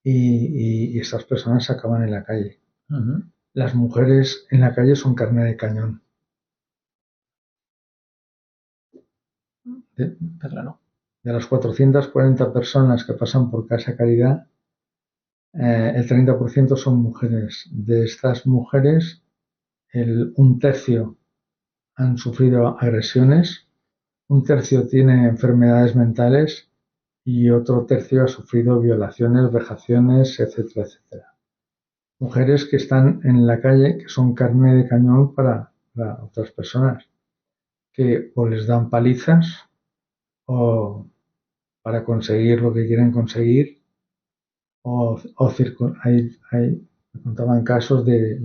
Y estas personas acaban en la calle. ujú. Las mujeres en la calle son carne de cañón. De, Está claro. de las 440 personas que pasan por Casa Caridad, el 30% son mujeres. De estas mujeres, un tercio han sufrido agresiones, un tercio tiene enfermedades mentales y otro tercio ha sufrido violaciones, vejaciones, etcétera, etcétera. Mujeres que están en la calle, que son carne de cañón para otras personas, que o les dan palizas o para conseguir lo que quieren conseguir, me contaban casos de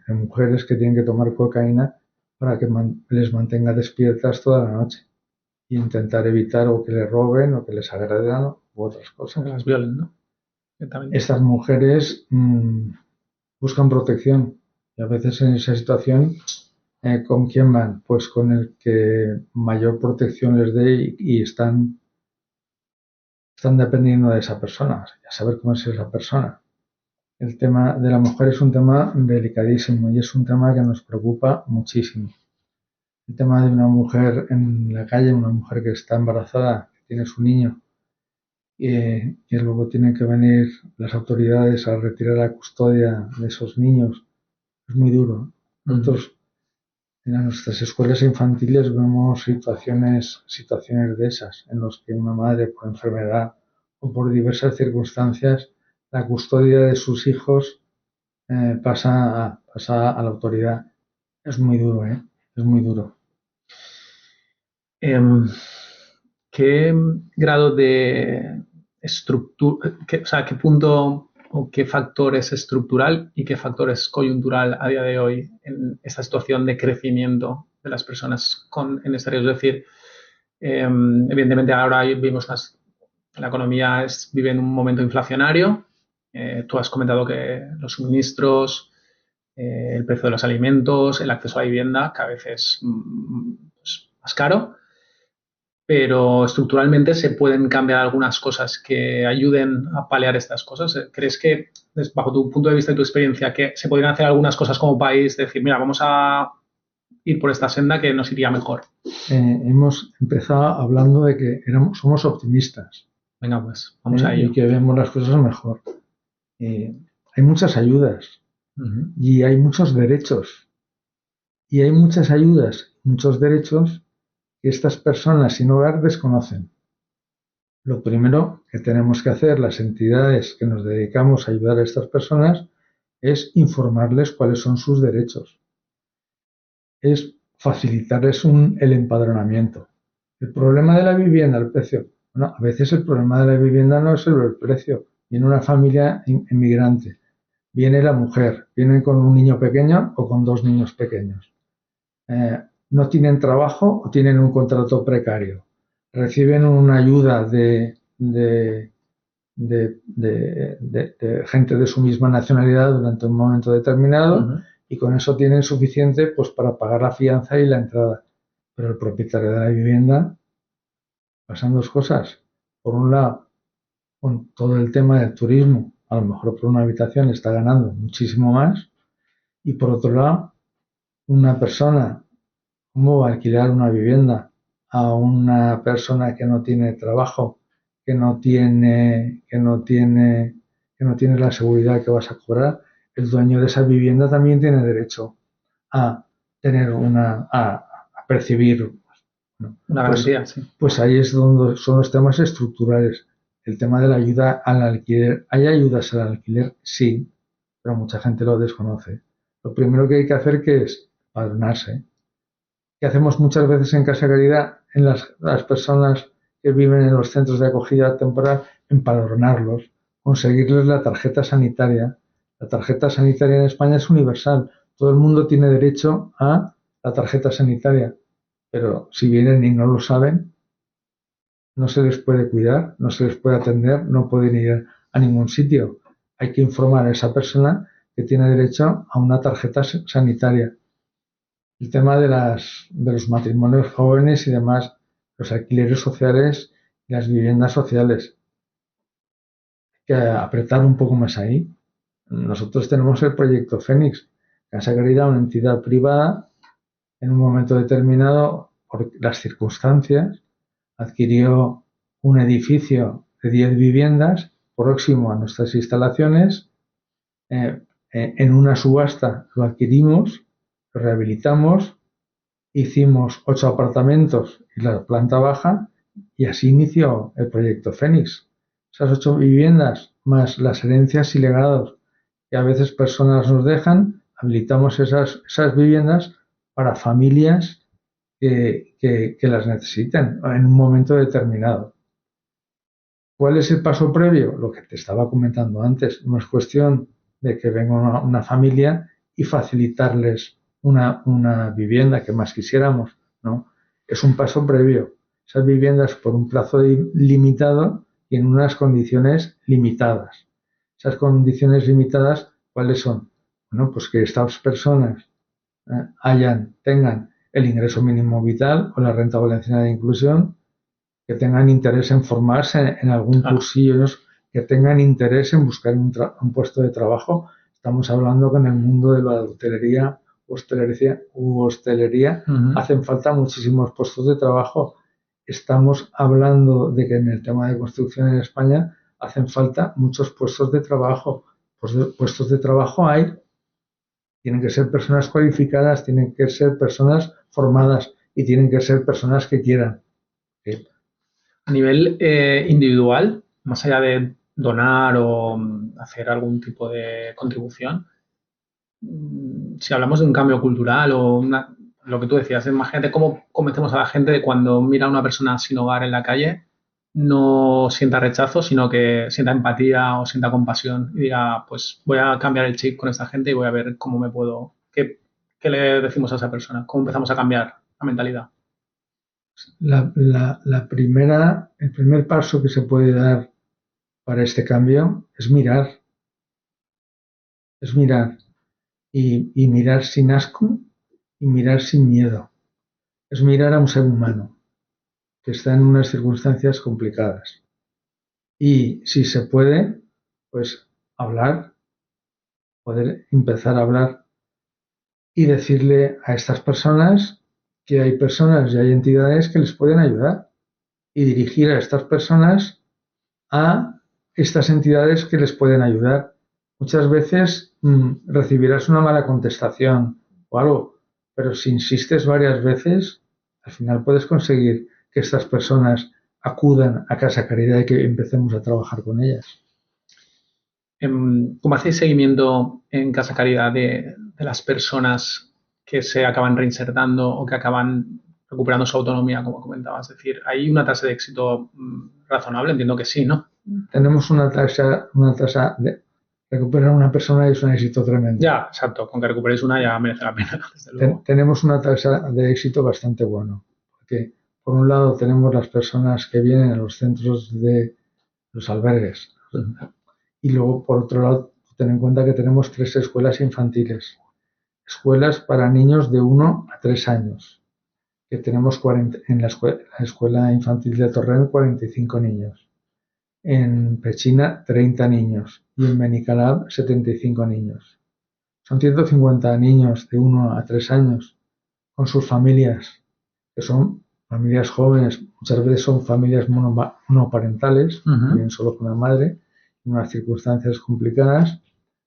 mujeres que tienen que tomar cocaína para que les mantenga despiertas toda la noche e intentar evitar o que les roben o que les agredan u otras O cosas. que las violen, ¿no? Directamente. Estas mujeres buscan protección y a veces en esa situación, ¿con quién van? Pues con el que mayor protección les dé y están dependiendo de esa persona, a saber cómo es esa persona. El tema de la mujer es un tema delicadísimo y es un tema que nos preocupa muchísimo. El tema de una mujer en la calle, una mujer que está embarazada, que tiene su niño y luego tienen que venir las autoridades a retirar la custodia de esos niños. Es muy duro. Nosotros en nuestras escuelas infantiles vemos situaciones de esas, en las que una madre por enfermedad o por diversas circunstancias, la custodia de sus hijos pasa a la autoridad. Es muy duro, ¿eh? Es muy duro. ¿Qué grado de estructura, o sea, qué punto o qué factor es estructural y qué factor es coyuntural a día de hoy en esta situación de crecimiento de las personas en este riesgo? Es decir, evidentemente ahora vimos la economía vive en un momento inflacionario. Tú has comentado que los suministros, el precio de los alimentos, el acceso a la vivienda cada vez es pues, más caro, pero estructuralmente se pueden cambiar algunas cosas que ayuden a paliar estas cosas. ¿Crees que, bajo tu punto de vista y tu experiencia, que se podrían hacer algunas cosas como país, decir, mira, vamos a ir por esta senda que nos iría mejor? Hemos empezado hablando de que somos optimistas. Venga, pues, vamos a ello. Y que vemos las cosas mejor. Hay muchas ayudas y hay muchos derechos. Y hay muchas ayudas, muchos derechos que estas personas sin hogar desconocen. Lo primero que tenemos que hacer las entidades que nos dedicamos a ayudar a estas personas es informarles cuáles son sus derechos. Es facilitarles el empadronamiento. El problema de la vivienda, el precio. Bueno, a veces el problema de la vivienda no es el precio. Viene una familia inmigrante, viene la mujer, viene con un niño pequeño o con dos niños pequeños. No tienen trabajo o tienen un contrato precario. Reciben una ayuda de gente de su misma nacionalidad durante un momento determinado y con eso tienen suficiente pues para pagar la fianza y la entrada. Pero el propietario de la vivienda pasan dos cosas. Por un lado, con todo el tema del turismo, a lo mejor por una habitación está ganando muchísimo más y por otro lado, una persona, ¿cómo va a alquilar una vivienda a una persona que no tiene trabajo, que no tiene la seguridad que vas a cobrar? El dueño de esa vivienda también tiene derecho a tener a percibir una garantía, sí. Pues ahí es donde son los temas estructurales. El tema de la ayuda al alquiler. ¿Hay ayudas al alquiler? Sí, pero mucha gente lo desconoce. Lo primero que hay que hacer que es empadronarse. ¿Qué hacemos muchas veces en Casa Caridad en las personas que viven en los centros de acogida temporal? Empadronarlos, conseguirles la tarjeta sanitaria. La tarjeta sanitaria en España es universal. Todo el mundo tiene derecho a la tarjeta sanitaria. Pero si vienen y no lo saben, no se les puede cuidar, no se les puede atender, no pueden ir a ningún sitio. Hay que informar a esa persona que tiene derecho a una tarjeta sanitaria. El tema de los matrimonios jóvenes y demás, los alquileres sociales y las viviendas sociales. Hay que apretar un poco más ahí. Nosotros tenemos el proyecto Fénix, Casa Caridad, una entidad privada, en un momento determinado, por las circunstancias, adquirió un edificio de 10 viviendas próximo a nuestras instalaciones. En una subasta lo adquirimos, lo rehabilitamos, hicimos 8 apartamentos y la planta baja y así inició el proyecto Fénix. Esas 8 viviendas más las herencias y legados que a veces personas nos dejan, habilitamos esas viviendas para familias que las necesiten en un momento determinado. ¿Cuál es el paso previo? Lo que te estaba comentando antes. No es cuestión de que venga una familia y facilitarles una vivienda que más quisiéramos, ¿no? Es un paso previo. Esas viviendas por un plazo limitado y en unas condiciones limitadas. Esas condiciones limitadas, ¿cuáles son? Bueno, pues que estas personas tengan el ingreso mínimo vital o la renta valenciana de inclusión, que tengan interés en formarse en algún cursillo, que tengan interés en buscar un puesto de trabajo. Estamos hablando que en el mundo de la hostelería hacen falta muchísimos puestos de trabajo. estamos hablando de que en el tema de construcción en España hacen falta muchos puestos de trabajo. Pues puestos de trabajo hay, tienen que ser personas cualificadas, tienen que ser personas formadas y tienen que ser personas que quieran. A nivel individual, más allá de donar o hacer algún tipo de contribución, si hablamos de un cambio cultural o lo que tú decías, imagínate cómo convencemos a la gente de cuando mira a una persona sin hogar en la calle, no sienta rechazo, sino que sienta empatía o sienta compasión y diga, pues voy a cambiar el chip con esta gente y voy a ver cómo me puedo, qué le decimos a esa persona, cómo empezamos a cambiar la mentalidad. El primer paso que se puede dar para este cambio es mirar y mirar sin asco y mirar sin miedo. Es mirar a un ser humano que está en unas circunstancias complicadas. Y si se puede, pues hablar, poder empezar a hablar y decirle a estas personas que hay personas y hay entidades que les pueden ayudar y dirigir a estas personas a estas entidades que les pueden ayudar. Muchas veces recibirás una mala contestación o algo, pero si insistes varias veces, al final puedes conseguir que estas personas acudan a Casa Caridad y que empecemos a trabajar con ellas. ¿Cómo hacéis seguimiento en Casa Caridad de las personas que se acaban reinsertando o que acaban recuperando su autonomía, como comentabas? Es decir, ¿hay una tasa de éxito razonable? Entiendo que sí, ¿no? Tenemos una tasa de recuperar a una persona es un éxito tremendo. Ya, exacto. Con que recuperéis una ya merece la pena, desde luego. Tenemos una tasa de éxito bastante bueno, porque por un lado tenemos las personas que vienen a los centros de los albergues y luego por otro lado ten en cuenta que tenemos 3 escuelas infantiles, escuelas para niños de 1 a 3 años, que tenemos 40, en la escuela infantil de Torrent 45 niños, en Pechina 30 niños y en Benicalab 75 niños. Son 150 niños de 1 a 3 años con sus familias, que son familias jóvenes, muchas veces son familias monoparentales, viven solo con la madre, en unas circunstancias complicadas,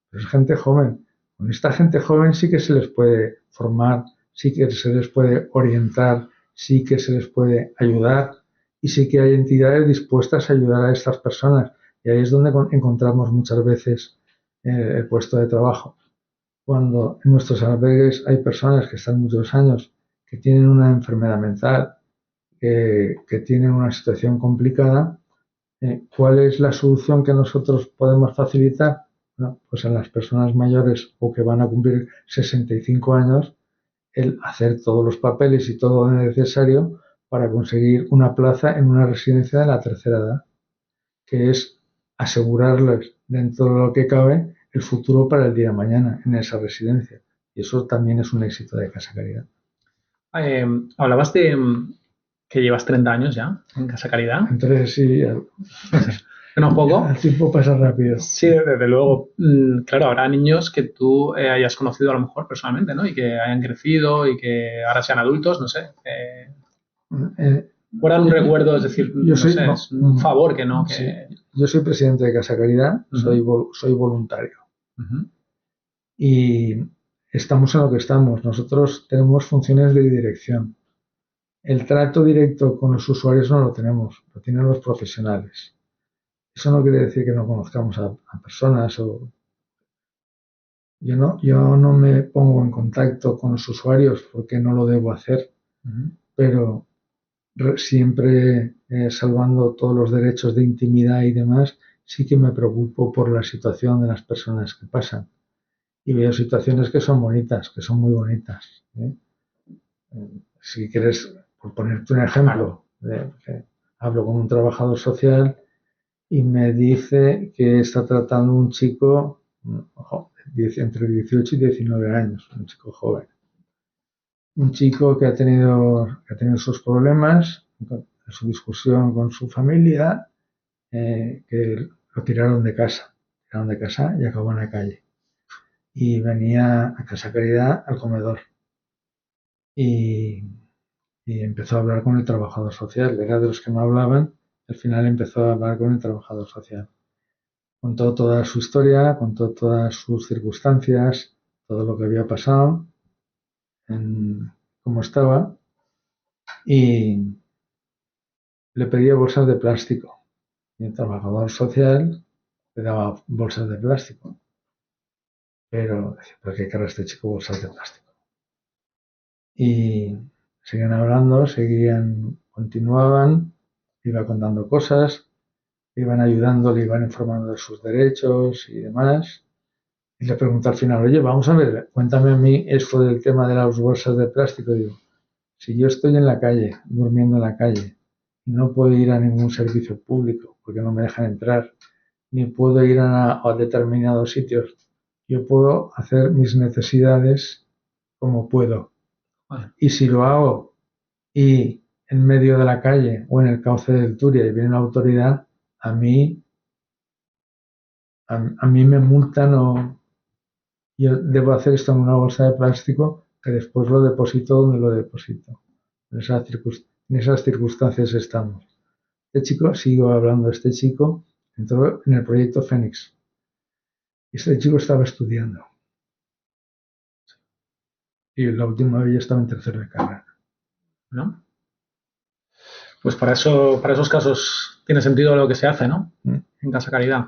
pero es gente joven. Con esta gente joven sí que se les puede formar, sí que se les puede orientar, sí que se les puede ayudar y sí que hay entidades dispuestas a ayudar a estas personas. Y ahí es donde encontramos muchas veces el puesto de trabajo. Cuando en nuestros albergues hay personas que están muchos años, que tienen una enfermedad mental, que tienen una situación complicada, ¿cuál es la solución que nosotros podemos facilitar? Bueno, pues a las personas mayores o que van a cumplir 65 años, el hacer todos los papeles y todo lo necesario para conseguir una plaza en una residencia de la tercera edad, que es asegurarles dentro de lo que cabe el futuro para el día de mañana en esa residencia. Y eso también es un éxito de Casa Caridad. Hablabas de que llevas 30 años ya en Casa Caridad. Entonces, sí, ¿No poco? el tiempo pasa rápido. Sí, desde luego. Claro, habrá niños que tú hayas conocido a lo mejor personalmente, ¿no? Y que hayan crecido y que ahora sean adultos, no sé. Guardan un recuerdo, es decir, yo soy, no sé, es un favor que no. Sí. Yo soy presidente de Casa Caridad, soy voluntario. Y estamos en lo que estamos. Nosotros tenemos funciones de dirección. El trato directo con los usuarios no lo tenemos, lo tienen los profesionales. Eso no quiere decir que no conozcamos a personas o... Yo no me pongo en contacto con los usuarios porque no lo debo hacer, pero siempre salvando todos los derechos de intimidad y demás, sí que me preocupo por la situación de las personas que pasan. Y veo situaciones que son bonitas, que son muy bonitas. Si quieres, por ponerte un ejemplo, hablo con un trabajador social y me dice que está tratando un chico entre 18 y 19 años, un chico joven. Un chico que ha tenido sus problemas, su discusión con su familia, que lo tiraron de casa y acabó en la calle. Y venía a Casa Caridad al comedor. Y y empezó a hablar con el trabajador social. Era de los que no hablaban, al final empezó a hablar con el trabajador social. Contó toda su historia, contó todas sus circunstancias, todo lo que había pasado, cómo estaba, y le pedía bolsas de plástico. Y el trabajador social le daba bolsas de plástico. Pero decía, ¿por qué querrá este chico bolsas de plástico? Y seguían hablando, continuaban, iba contando cosas, le iban ayudando, le iban informando de sus derechos y demás. Y le pregunté al final, oye, vamos a ver, cuéntame a mí eso del tema de las bolsas de plástico. Digo, si yo estoy en la calle, durmiendo en la calle, no puedo ir a ningún servicio público porque no me dejan entrar, ni puedo ir a determinados sitios. Yo puedo hacer mis necesidades como puedo. Vale. Y si lo hago y en medio de la calle o en el cauce del Turia y viene una autoridad, a mí, a mí me multan o yo debo hacer esto en una bolsa de plástico que después lo deposito donde lo deposito. En esas circunstancias estamos. Este chico, sigo hablando de este chico, entró en el proyecto Fénix. Y este chico estaba estudiando. Y la última vez ya estaba en tercero de carrera. ¿No? Pues para eso, para esos casos tiene sentido lo que se hace, ¿no? En Casa Caridad.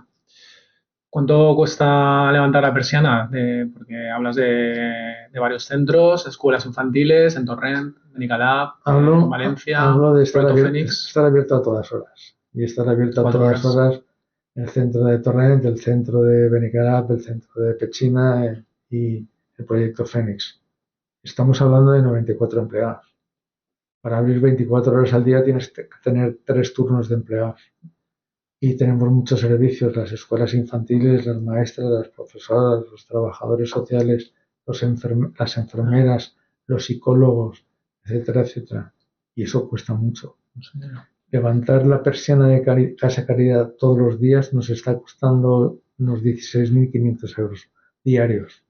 ¿Cuánto cuesta levantar la persiana? Porque hablas de varios centros, escuelas infantiles, en Torrent, Benicalap, en Valencia, Hablo de Proyecto Fénix. estar abierto a todas horas. Y estar abierto a 4 todas horas. horas el centro de Torrent, el centro de Benicalap, el centro de Pechina y el proyecto Fénix. Estamos hablando de 94 empleados. Para abrir 24 horas al día tienes que tener 3 turnos de empleados. Y tenemos muchos servicios, las escuelas infantiles, las maestras, las profesoras, los trabajadores sociales, las enfermeras, los psicólogos, etcétera, etcétera. Y eso cuesta mucho. Levantar la persiana de Casa Caridad todos los días nos está costando unos 16.500 euros diarios.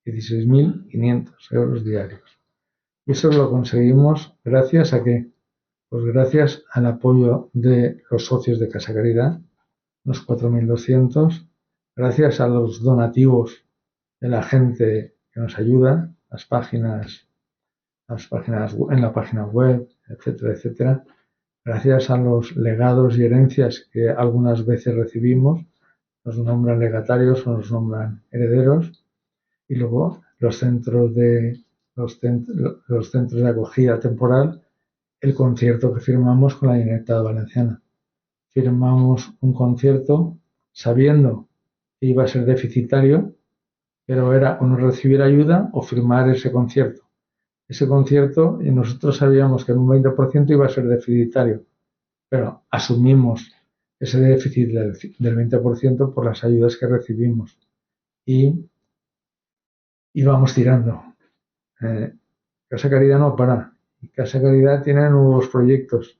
16.500 euros diarios. Y eso lo conseguimos gracias a qué? Pues gracias al apoyo de los socios de Casa Caridad, los 4.200, gracias a los donativos de la gente que nos ayuda, en la página web, etcétera, etcétera, gracias a los legados y herencias que algunas veces recibimos, nos nombran legatarios o nos nombran herederos, y luego los centros de acogida temporal, el concierto que firmamos con la Generalitat Valenciana. Firmamos un concierto sabiendo que iba a ser deficitario, pero era o no recibir ayuda o firmar ese concierto. Ese concierto, y nosotros sabíamos que en un 20% iba a ser deficitario, pero asumimos ese déficit del 20% por las ayudas que recibimos. Y vamos tirando. Casa Caridad no para. Casa Caridad tiene nuevos proyectos.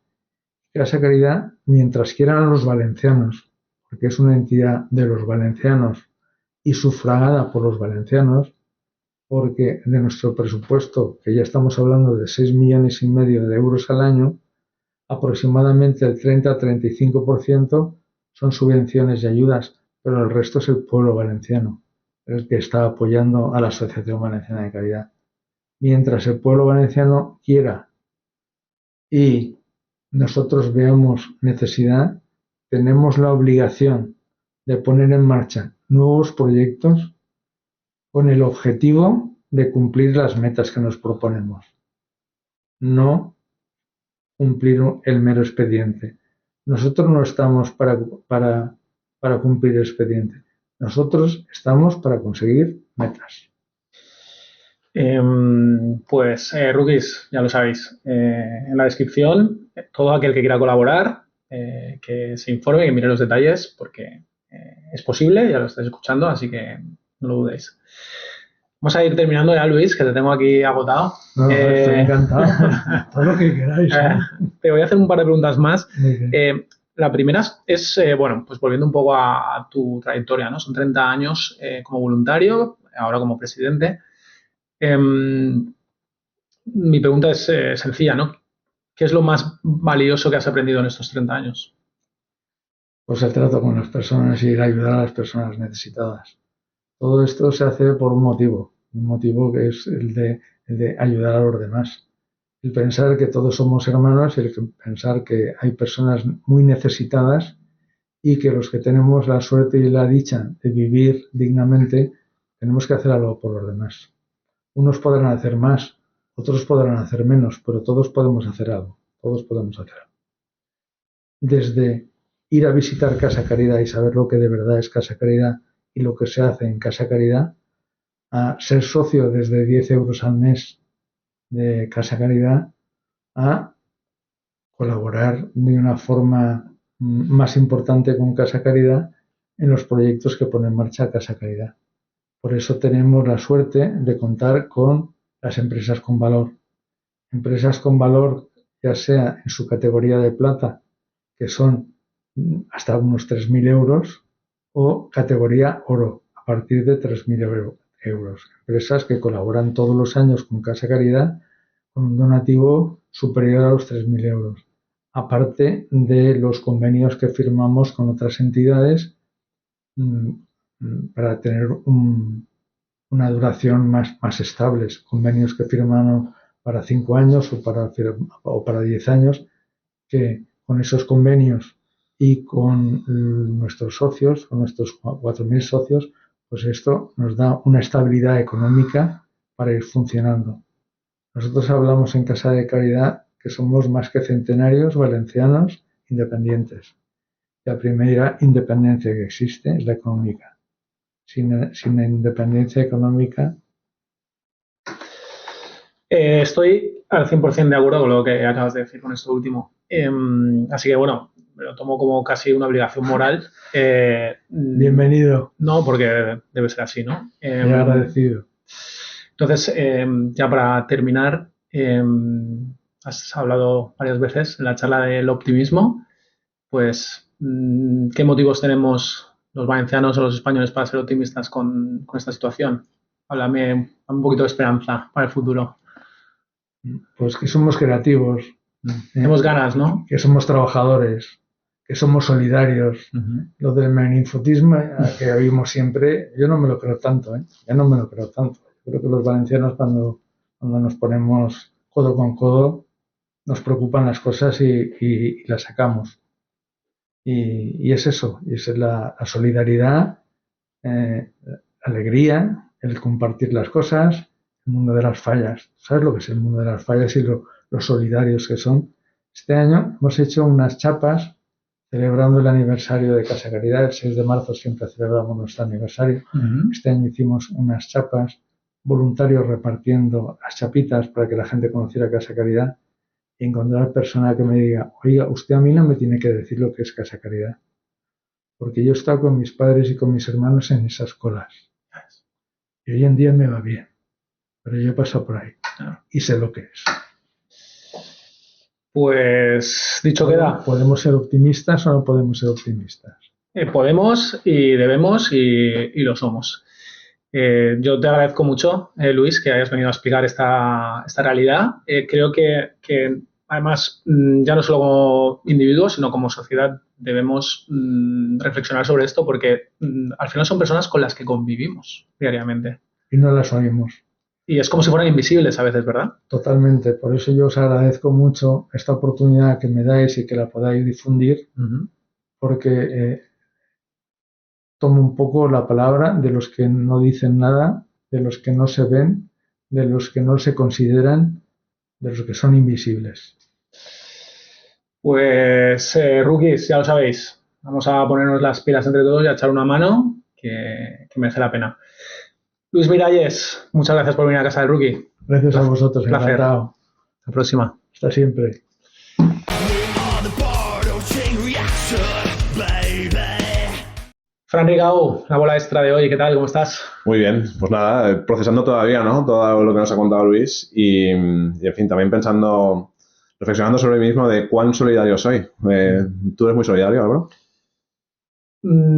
Casa Caridad, mientras quieran los valencianos, porque es una entidad de los valencianos y sufragada por los valencianos, porque de nuestro presupuesto, que ya estamos hablando de 6,5 millones de euros al año, aproximadamente el 30-35% son subvenciones y ayudas, pero el resto es el pueblo valenciano, el que está apoyando a la Asociación Valenciana de Caridad. Mientras el pueblo valenciano quiera y nosotros veamos necesidad, tenemos la obligación de poner en marcha nuevos proyectos con el objetivo de cumplir las metas que nos proponemos, no cumplir el mero expediente. Nosotros no estamos para cumplir el expediente, nosotros estamos para conseguir metas. Rookies, ya lo sabéis. En la descripción, todo aquel que quiera colaborar, que se informe, que mire los detalles, porque es posible, ya lo estáis escuchando, así que no lo dudéis. Vamos a ir terminando ya, Luis, que te tengo aquí agotado. No, estoy encantado. Todo lo que queráis. Te voy a hacer un par de preguntas más. La primera es, bueno, pues volviendo un poco a tu trayectoria, ¿no? Son 30 años como voluntario, ahora como presidente. Mi pregunta es sencilla, ¿no? ¿Qué es lo más valioso que has aprendido en estos 30 años? Pues el trato con las personas y el ayudar a las personas necesitadas. Todo esto se hace por un motivo que es el de ayudar a los demás. El pensar que todos somos hermanos y el pensar que hay personas muy necesitadas y que los que tenemos la suerte y la dicha de vivir dignamente tenemos que hacer algo por los demás. Unos podrán hacer más, otros podrán hacer menos, pero todos podemos hacer algo. Todos podemos hacer algo. Desde ir a visitar Casa Caridad y saber lo que de verdad es Casa Caridad y lo que se hace en Casa Caridad, a ser socio desde 10 euros al mes de Casa Caridad, a colaborar de una forma más importante con Casa Caridad en los proyectos que pone en marcha Casa Caridad. Por eso tenemos la suerte de contar con las empresas con valor. Empresas con valor, ya sea en su categoría de plata, que son hasta unos 3.000 euros, o categoría oro, a partir de 3.000 euros. Empresas que colaboran todos los años con Casa Caridad con un donativo superior a los 3.000 euros. Aparte de los convenios que firmamos con otras entidades para tener una duración más estable. Convenios que firmamos para 5 años o para 10 años, que con esos convenios y con nuestros socios, con nuestros 4.000 socios, pues esto nos da una estabilidad económica para ir funcionando. Nosotros hablamos en Casa de Caridad que somos más que centenarios valencianos independientes. La primera independencia que existe es la económica. Sin la independencia económica. Estoy al 100% de acuerdo con lo que acabas de decir con esto último. Así que bueno, me lo tomo como casi una obligación moral. Bienvenido. No, porque debe ser así, ¿no? Muy agradecido. Entonces, ya para terminar, has hablado varias veces en la charla del optimismo. Pues, ¿qué motivos tenemos los valencianos o los españoles para ser optimistas con esta situación? Háblame un poquito de esperanza para el futuro. Pues que somos creativos. Tenemos ganas, ¿no? Que somos trabajadores, que somos solidarios. Lo del meninfotismo que oímos siempre, yo no me lo creo tanto, Ya no me lo creo tanto. Creo que los valencianos cuando nos ponemos codo con codo, nos preocupan las cosas y las sacamos. Y es eso, y es la solidaridad, alegría, el compartir las cosas, el mundo de las fallas. ¿Sabes lo que es el mundo de las fallas y lo solidarios que son? Este año hemos hecho unas chapas celebrando el aniversario de Casa Caridad. El 6 de marzo siempre celebramos nuestro aniversario. Este año hicimos unas chapas, voluntarios repartiendo las chapitas para que la gente conociera Casa Caridad. Y encontrar persona que me diga, oiga, usted a mí no me tiene que decir lo que es Casa Caridad, porque yo he estado con mis padres y con mis hermanos en esas colas. Y hoy en día me va bien, pero yo he pasado por ahí y sé lo que es. Pues, dicho queda. ¿Podemos ser optimistas o no podemos ser optimistas? Podemos y debemos y lo somos. Yo te agradezco mucho, Luis, que hayas venido a explicar esta realidad. Creo que además, ya no solo como individuos, sino como sociedad, debemos reflexionar sobre esto porque al final son personas con las que convivimos diariamente. Y no las oímos. Y es como si fueran invisibles a veces, ¿verdad? Totalmente. Por eso yo os agradezco mucho esta oportunidad que me dais y que la podáis difundir, porque tomo un poco la palabra de los que no dicen nada, de los que no se ven, de los que no se consideran, de los que son invisibles. Pues, rookies, ya lo sabéis. Vamos a ponernos las pilas entre todos y a echar una mano que merece la pena. Luis Miralles, muchas gracias por venir a Casa del Rookie. Gracias a vosotros, encantado. Hasta la próxima. Hasta siempre. Fran Rigau, la bola extra de hoy, ¿qué tal? ¿Cómo estás? Muy bien, pues nada, procesando todavía, ¿no? Todo lo que nos ha contado Luis y en fin, también reflexionando sobre mí mismo de cuán solidario soy. ¿Tú eres muy solidario, Álvaro?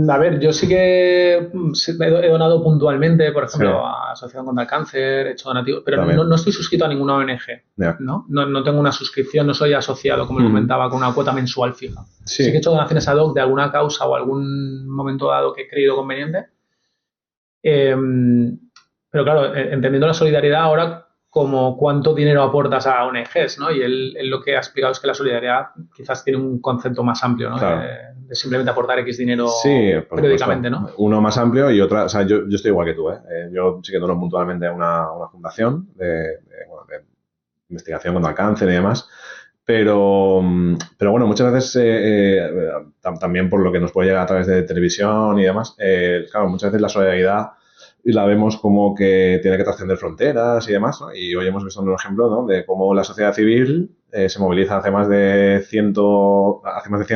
A ver, yo sí que he donado puntualmente, por ejemplo, Sí. a Asociación contra el Cáncer, he hecho donativos, pero También. no estoy suscrito a ninguna ONG, Ya. ¿no? No tengo una suscripción, no soy asociado, como les comentaba, con una cuota mensual fija. Sí que he Sí. hecho donaciones ad hoc de alguna causa o algún momento dado que he creído conveniente. Pero claro, entendiendo la solidaridad ahora como cuánto dinero aportas a ONGs, ¿no? Y él lo que ha explicado es que la solidaridad quizás tiene un concepto más amplio, ¿no? Claro. De simplemente aportar X dinero Sí, por periódicamente, supuesto. ¿no? Uno más amplio y otra, o sea, yo estoy igual que tú, ¿eh? Yo sí que dono puntualmente a una fundación bueno, de investigación contra el cáncer y demás. Pero bueno, muchas veces, también por lo que nos puede llegar a través de televisión y demás, claro, muchas veces la solidaridad la vemos como que tiene que trascender fronteras y demás, ¿no? Y hoy hemos visto un ejemplo, ¿no? De cómo la sociedad civil se moviliza hace más de 100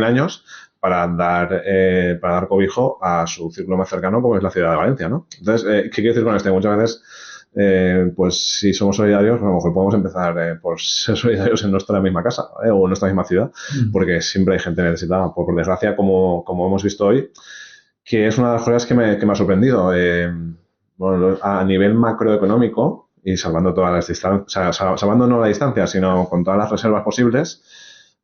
años para dar cobijo a su círculo más cercano, como es la ciudad de Valencia, ¿no? Entonces, ¿qué quiero decir con esto? Muchas veces pues si somos solidarios, a lo mejor podemos empezar por ser solidarios en nuestra misma casa, ¿vale? O en nuestra misma ciudad, porque siempre hay gente necesitada, por desgracia, como hemos visto hoy, que es una de las cosas que me ha sorprendido. Bueno, a nivel macroeconómico, y salvando todas las distancias, salvando no la distancia, sino con todas las reservas posibles,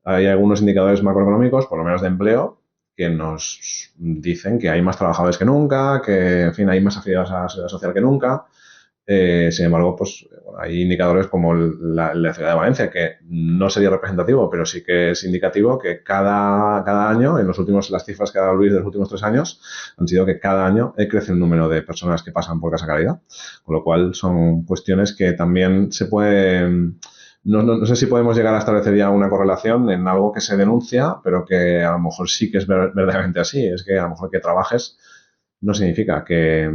hay algunos indicadores macroeconómicos, por lo menos de empleo, que nos dicen que hay más trabajadores que nunca, que, en fin, hay más afiliados a la seguridad social que nunca. Sin embargo, pues bueno, hay indicadores como la ciudad de Valencia, que no sería representativo, pero sí que es indicativo que cada año, las cifras que ha dado Luis de los últimos 3 años, han sido que cada año crece el número de personas que pasan por Casa Caridad. Con lo cual, son cuestiones que también se pueden... No sé si podemos llegar a establecer ya una correlación en algo que se denuncia, pero que a lo mejor sí que es verdaderamente así. Es que a lo mejor que trabajes no significa que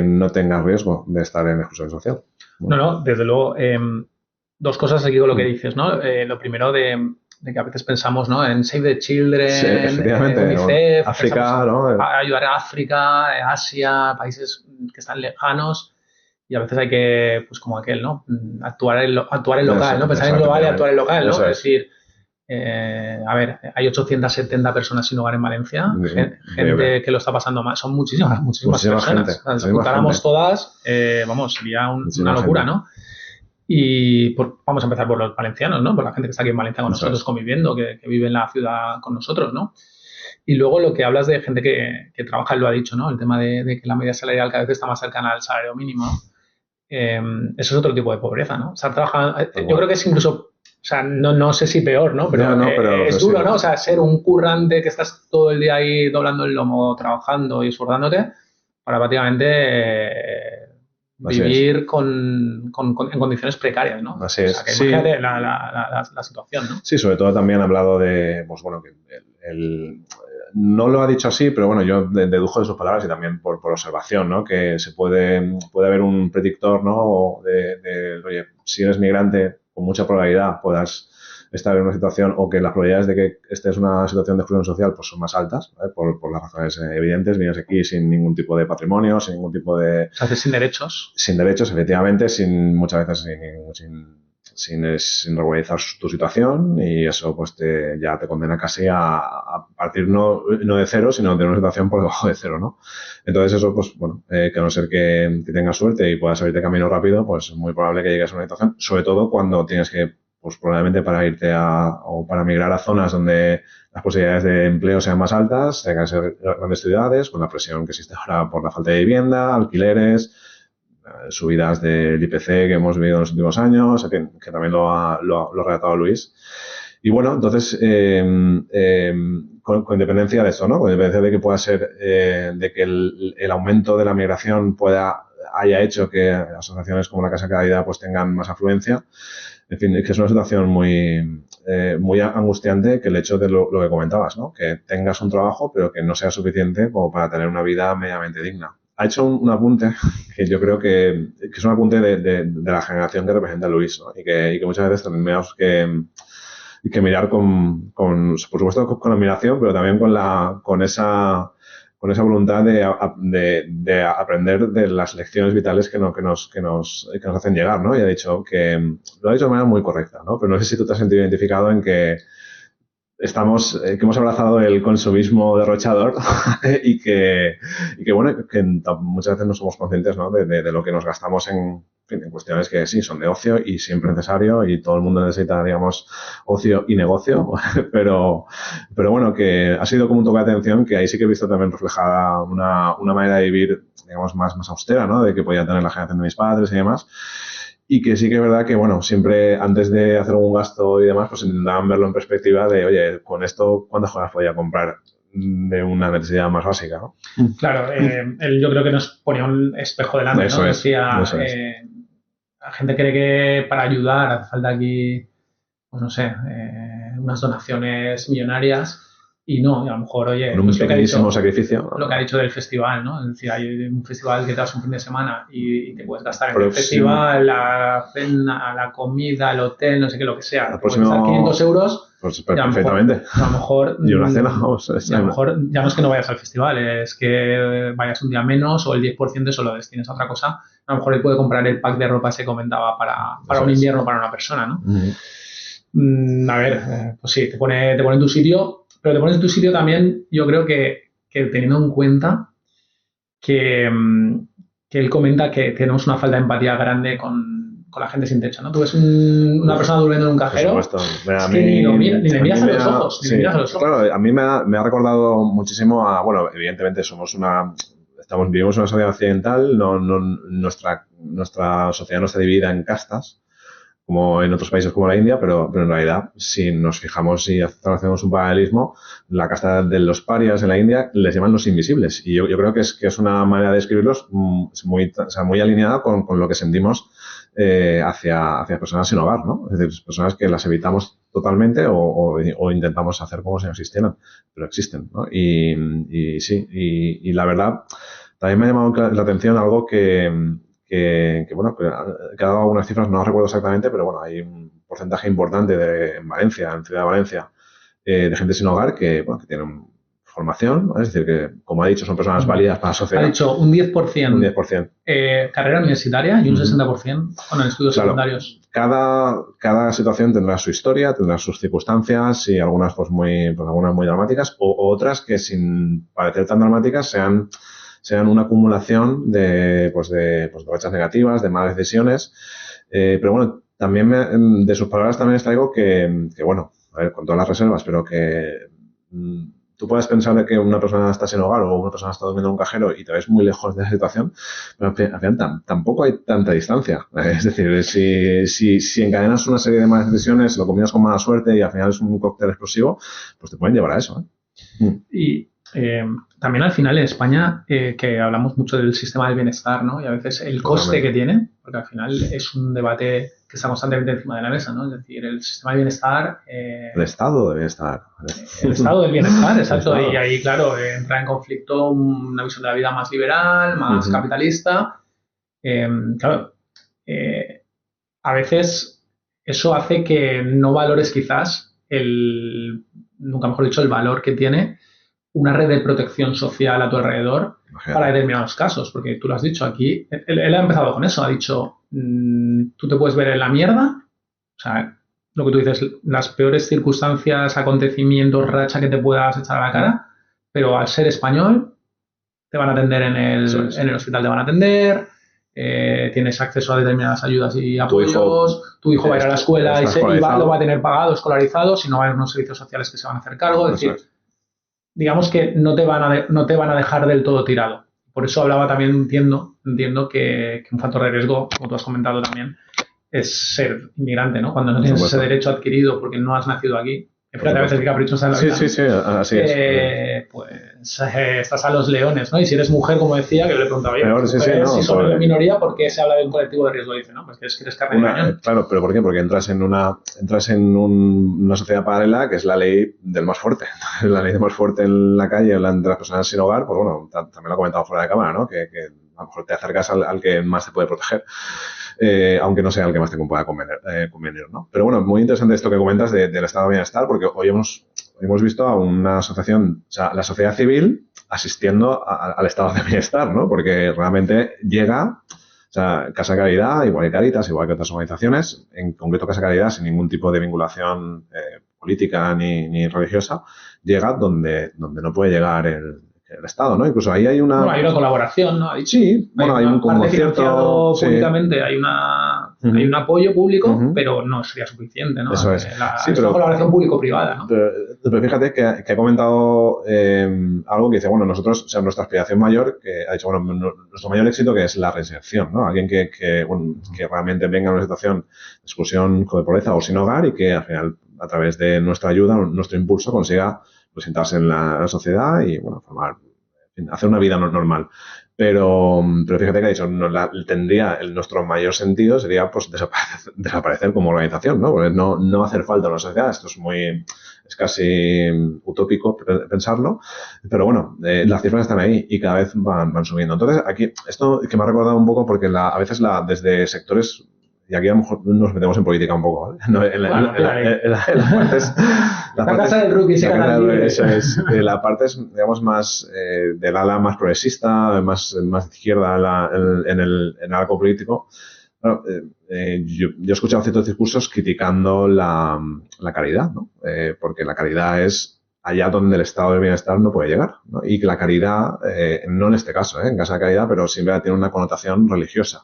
no tengas riesgo de estar en exclusión social. No, desde luego. Dos cosas aquí con lo que dices, ¿no? Lo primero de que a veces pensamos, ¿no? En Save the Sí, Children, efectivamente. UNICEF, África, ¿no? a ayudar a África, Asia, países que están lejanos. Y a veces hay que, pues como aquel, ¿no? Actuar en local, ¿no? Pensar en global y actuar en local, ¿no? Eso Es decir, a ver, hay 870 personas sin hogar en Valencia, gente que lo está pasando mal, son muchísimas personas. Gente, si juntáramos todas, vamos, sería una locura, gente. ¿no? Y vamos a empezar por los valencianos, ¿no? Por la gente que está aquí en Valencia con Eso nosotros es. conviviendo, que vive en la ciudad con nosotros, ¿no? Y luego lo que hablas de gente que trabaja, él lo ha dicho, ¿no? El tema de que la media salarial cada vez está más cercana al salario mínimo, ¿no? Eso es otro tipo de pobreza, ¿no? O sea, yo creo que es incluso, o sea, no sé si peor, ¿no? Pero, pero es duro, sí. ¿no? O sea, ser un currante que estás todo el día ahí doblando el lomo, trabajando y esforzándote para prácticamente vivir en condiciones precarias, ¿no? Así es. O sea, que imagínate la situación, ¿no? Sí, sobre todo también ha hablado de, pues bueno, que no lo ha dicho así, pero bueno, yo dedujo de sus palabras y también por observación, ¿no? Que puede haber un predictor, ¿no? Oye, si eres migrante, con mucha probabilidad puedas estar en una situación o que las probabilidades de que estés en una situación de exclusión social pues son más altas, ¿vale? Por las razones evidentes. Vienes aquí sin ningún tipo de patrimonio, sin ningún tipo de... O sea, sin derechos. Sin derechos, efectivamente, muchas veces sin regularizar tu situación y eso pues ya te condena casi a partir no de cero, sino de una situación por debajo de cero, ¿no? Entonces eso, pues bueno, que a no ser que tengas suerte y puedas abrirte camino rápido, pues es muy probable que llegues a una situación, sobre todo cuando tienes que, pues probablemente para irte o para migrar a zonas donde las posibilidades de empleo sean más altas, tengan que ser grandes ciudades, con la presión que existe ahora por la falta de vivienda, alquileres, subidas del IPC que hemos vivido en los últimos años, que también lo ha relatado Luis. Y bueno, entonces, con independencia de eso, ¿no? Con independencia de que pueda ser, de que el aumento de la migración haya hecho que asociaciones como la Casa Caridad pues tengan más afluencia. En fin, es que es una situación muy angustiante que el hecho de lo que comentabas, ¿no? Que tengas un trabajo, pero que no sea suficiente como para tener una vida medianamente digna. Ha hecho un apunte que yo creo que es un apunte de la generación que representa Luis, ¿no? Y que muchas veces tenemos que mirar por supuesto, con admiración, pero también con esa voluntad de aprender de las lecciones vitales que nos hacen llegar, ¿no? Y ha dicho lo ha dicho de manera muy correcta, ¿no? Pero no sé si tú te has sentido identificado en que que hemos abrazado el consumismo derrochador y que bueno, que muchas veces no somos conscientes, ¿no? de lo que nos gastamos en cuestiones que sí, son de ocio y siempre necesario y todo el mundo necesita, digamos, ocio y negocio, pero bueno, que ha sido como un toque de atención que ahí sí que he visto también reflejada una manera de vivir, digamos, más austera, ¿no? De que podía tener la generación de mis padres y demás. Y que sí que es verdad que, bueno, siempre antes de hacer un gasto y demás, pues intentaban verlo en perspectiva de, oye, con esto, ¿cuántas cosas podía comprar de una necesidad más básica, ¿no? Claro, él yo creo que nos ponía un espejo delante, Eso ¿no? es, Decía, eso es. la gente cree que para ayudar hace falta aquí, pues no sé, unas donaciones millonarias y no, y a lo mejor, oye, Con un pues pequeñísimo sacrificio. lo que ha dicho del festival, ¿no? Es decir, hay un festival que te das un fin de semana y te puedes gastar en Pero el festival, la cena, la comida, el hotel, no sé qué, lo que sea. El Puedes gastar 500 euros. Pues Y perfectamente. A lo mejor, Y una cena, vamos. a lo mejor ya no es que no vayas al festival, es que vayas un día menos o el 10% solo lo destines a otra cosa. A lo mejor él puede comprar el pack de ropa que se comentaba para un invierno para una persona, ¿no? A ver, pues sí, te pone en tu sitio, pero te pones en tu sitio también, yo creo que teniendo en cuenta que él comenta que tenemos una falta de empatía grande con la gente sin techo, ¿no? Tú ves una persona durmiendo en un cajero, es que ni le miras a los ojos, ni le miras a los ojos. Claro, a mí me ha recordado muchísimo a, bueno, evidentemente vivimos en una sociedad occidental, nuestra sociedad no está dividida en castas, como en otros países como la India, pero en realidad, si nos fijamos y hacemos un paralelismo, la casta de los parias en la India les llaman los invisibles. Y yo creo que es una manera de describirlos muy alineada con lo que sentimos hacia personas sin hogar, ¿no? Es decir, personas que las evitamos totalmente o intentamos hacer como si no existieran, pero existen, ¿no? Y sí, y la verdad, también me ha llamado la atención algo que bueno, que ha dado algunas cifras, no las recuerdo exactamente, pero bueno, hay un porcentaje importante en Valencia, en Ciudad de Valencia, de gente sin hogar que tienen formación, ¿no? Es decir, que, como ha dicho, son personas válidas para la sociedad. Ha dicho un 10%, un 10%. Carrera universitaria y un 60% con estudios secundarios. Cada situación tendrá su historia, tendrá sus circunstancias y algunas algunas muy dramáticas o otras que sin parecer tan dramáticas sean una acumulación de brechas negativas, de malas decisiones. Pero bueno, también de sus palabras también extraigo que bueno, a ver, con todas las reservas, pero que tú puedes pensar de que una persona está sin hogar o una persona está durmiendo en un cajero y te ves muy lejos de la situación, pero al final tampoco hay tanta distancia. Es decir, si encadenas una serie de malas decisiones, lo combinas con mala suerte y al final es un cóctel explosivo, pues te pueden llevar a eso, ¿eh? Y también al final en España, que hablamos mucho del sistema del bienestar, ¿no? Y a veces el coste que tiene, porque al final es un debate que está constantemente encima de la mesa, ¿no? Es decir, el sistema de bienestar... el estado de bienestar. El estado del bienestar, exacto. Y ahí, claro, entra en conflicto una visión de la vida más liberal, más capitalista. Claro, a veces eso hace que no valores quizás nunca mejor dicho, el valor que tiene una red de protección social a tu alrededor para determinados casos, porque tú lo has dicho aquí, él ha empezado con eso, ha dicho, tú te puedes ver en la mierda, o sea, lo que tú dices, las peores circunstancias, acontecimientos, racha que te puedas echar a la cara, pero al ser español te van a atender en el hospital, te van a atender, tienes acceso a determinadas ayudas y apoyos, tu hijo va a ir a la escuela y lo va a tener pagado, escolarizado, si no va a haber unos servicios sociales que se van a hacer cargo, es decir, digamos que no te van a dejar del todo tirado. Por eso hablaba también, entiendo que un factor de riesgo, como tú has comentado también, es ser inmigrante, ¿no? Cuando no tienes ese derecho adquirido porque no has nacido aquí. Fíjate, a veces qué caprichosa la vida. Sí, así es. Pues estás a los leones, ¿no? Y si eres mujer, como decía, que yo le preguntaba yo, si son de minoría, ¿por qué se habla de un colectivo de riesgo? Dice, ¿no? Pues que eres carne de cañón. Claro, pero ¿por qué? Porque entras en una sociedad paralela que es la ley del más fuerte. La ley del más fuerte en la calle, entre las personas sin hogar, pues bueno, también lo he comentado fuera de cámara, ¿no? Que a lo mejor te acercas al que más te puede proteger. Aunque no sea el que más te pueda convenir, ¿no? Pero bueno, muy interesante esto que comentas del estado de bienestar, porque hoy hemos visto a una asociación, o sea, la sociedad civil asistiendo al estado de bienestar, ¿no? Porque realmente llega, o sea, Casa Caridad, igual que Caritas, igual que otras organizaciones, en concreto Casa Caridad, sin ningún tipo de vinculación política ni religiosa, llega donde no puede llegar el Estado, ¿no? Incluso ahí hay una... Bueno, hay una colaboración, ¿no? Sí, bueno, hay un concierto... Públicamente, hay un apoyo público, pero no sería suficiente, ¿no? Eso es. Es una colaboración público-privada, ¿no? Pero fíjate que ha comentado algo que dice, bueno, nosotros, o sea, nuestra aspiración mayor, que ha dicho, bueno, nuestro mayor éxito que es la reinserción, ¿no? Alguien que realmente venga a una situación de exclusión, de pobreza o sin hogar y que al final, a través de nuestra ayuda, nuestro impulso, consiga pues sentarse en la sociedad y, bueno, hacer una vida normal. Pero fíjate que ha dicho, nuestro mayor sentido sería pues desaparecer como organización, ¿no? Porque no hacer falta en la sociedad. Esto es casi utópico pensarlo, pero bueno, las cifras están ahí y cada vez van subiendo. Entonces, aquí, esto que me ha recordado un poco porque a veces desde sectores, y aquí a lo mejor nos metemos en política un poco, ¿vale? No, la casa del rookie, sí, eso es. La parte es, digamos, más del ala más progresista, más de izquierda en el arco político. Bueno, yo he escuchado ciertos discursos criticando la caridad, ¿no? Porque la caridad es allá donde el estado del bienestar no puede llegar, ¿no? Y que la caridad, no en este caso, en caso de caridad, pero siempre tiene una connotación religiosa.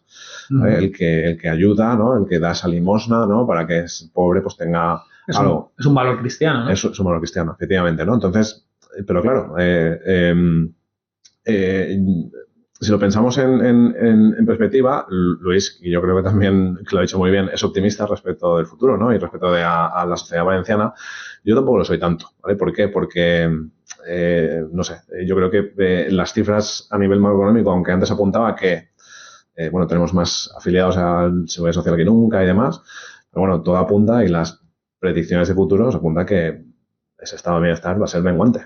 El que ayuda, ¿no? El que da esa limosna, ¿no? Para que el pobre pues tenga algo. Es un valor cristiano, ¿no? Es un valor cristiano, efectivamente, ¿no? Entonces, pero claro, si lo pensamos en perspectiva, Luis, y yo creo que también, que lo ha dicho muy bien, es optimista respecto del futuro, ¿no? Y respecto a la sociedad valenciana. Yo tampoco lo soy tanto, ¿vale? ¿Por qué? Porque, no sé, yo creo que las cifras a nivel macroeconómico, aunque antes apuntaba que, bueno, tenemos más afiliados a la Seguridad Social que nunca y demás, pero bueno, todo apunta y las predicciones de futuro nos apuntan que ese estado de bienestar va a ser menguante.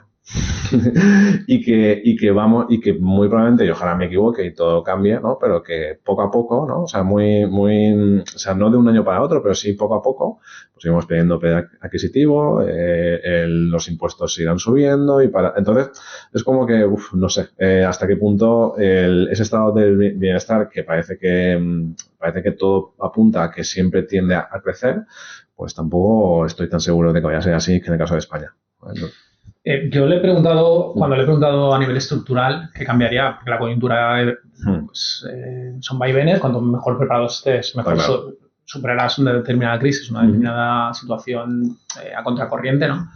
y que muy probablemente, y ojalá me equivoque y todo cambie, ¿no? Pero que poco a poco, ¿no? O sea, o sea, no de un año para otro, pero sí poco a poco, pues íbamos pidiendo poder adquisitivo, los impuestos irán subiendo entonces, es como que, no sé, hasta qué punto ese estado del bienestar que parece que todo apunta a que siempre tiende a crecer, pues tampoco estoy tan seguro de que vaya a ser así que en el caso de España. Bueno, yo le he preguntado, cuando le he preguntado a nivel estructural qué cambiaría, porque la coyuntura pues, son vaivenes, cuanto mejor preparados estés, mejor superarás una determinada crisis, una determinada situación a contracorriente, ¿no?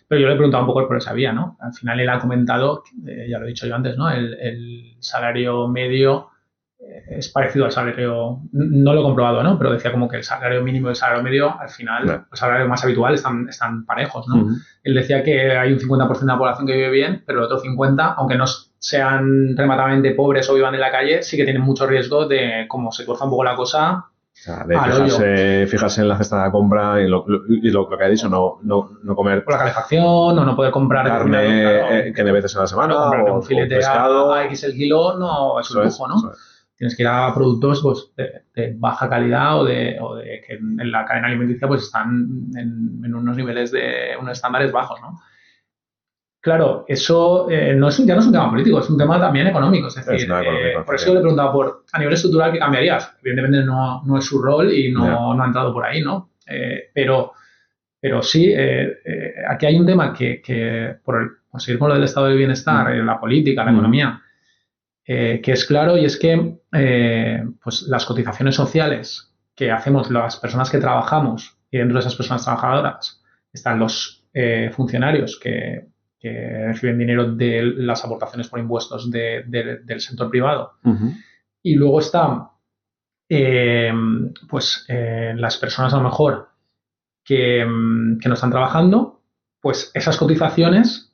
Pero yo le he preguntado un poco por esa vía, ¿no? Al final él ha comentado, ya lo he dicho yo antes, ¿no? El salario medio es parecido al salario, no lo he comprobado, ¿no? Pero decía como que el salario mínimo y el salario medio, al final, el salario más habitual están parejos, ¿no? Él decía que hay un 50% de la población que vive bien, pero el otro 50%, aunque no sean rematadamente pobres o vivan en la calle, sí que tienen mucho riesgo de, como se tuerza un poco la cosa, o sea, de fijarse en la cesta de compra y lo que ha dicho, no comer por la calefacción o no poder comprar carne que de veces a la semana o un filete pescado a X el kilo no es un lujo, ¿no? Tienes que ir a productos pues, de baja calidad o de que en la cadena alimenticia pues están en unos niveles de unos estándares bajos, ¿no? Claro, eso ya no es un tema político, es un tema también económico. Es decir, por eso yo le preguntaba a nivel estructural qué cambiarías. Evidentemente no es su rol y no ha entrado por ahí, ¿no? Pero sí, aquí hay un tema que por seguir con lo del estado del bienestar, la política, la economía, que es claro, y es que pues las cotizaciones sociales que hacemos las personas que trabajamos, y dentro de esas personas trabajadoras están los funcionarios que reciben dinero de las aportaciones por impuestos del sector privado, y luego están las personas a lo mejor que no están trabajando, pues esas cotizaciones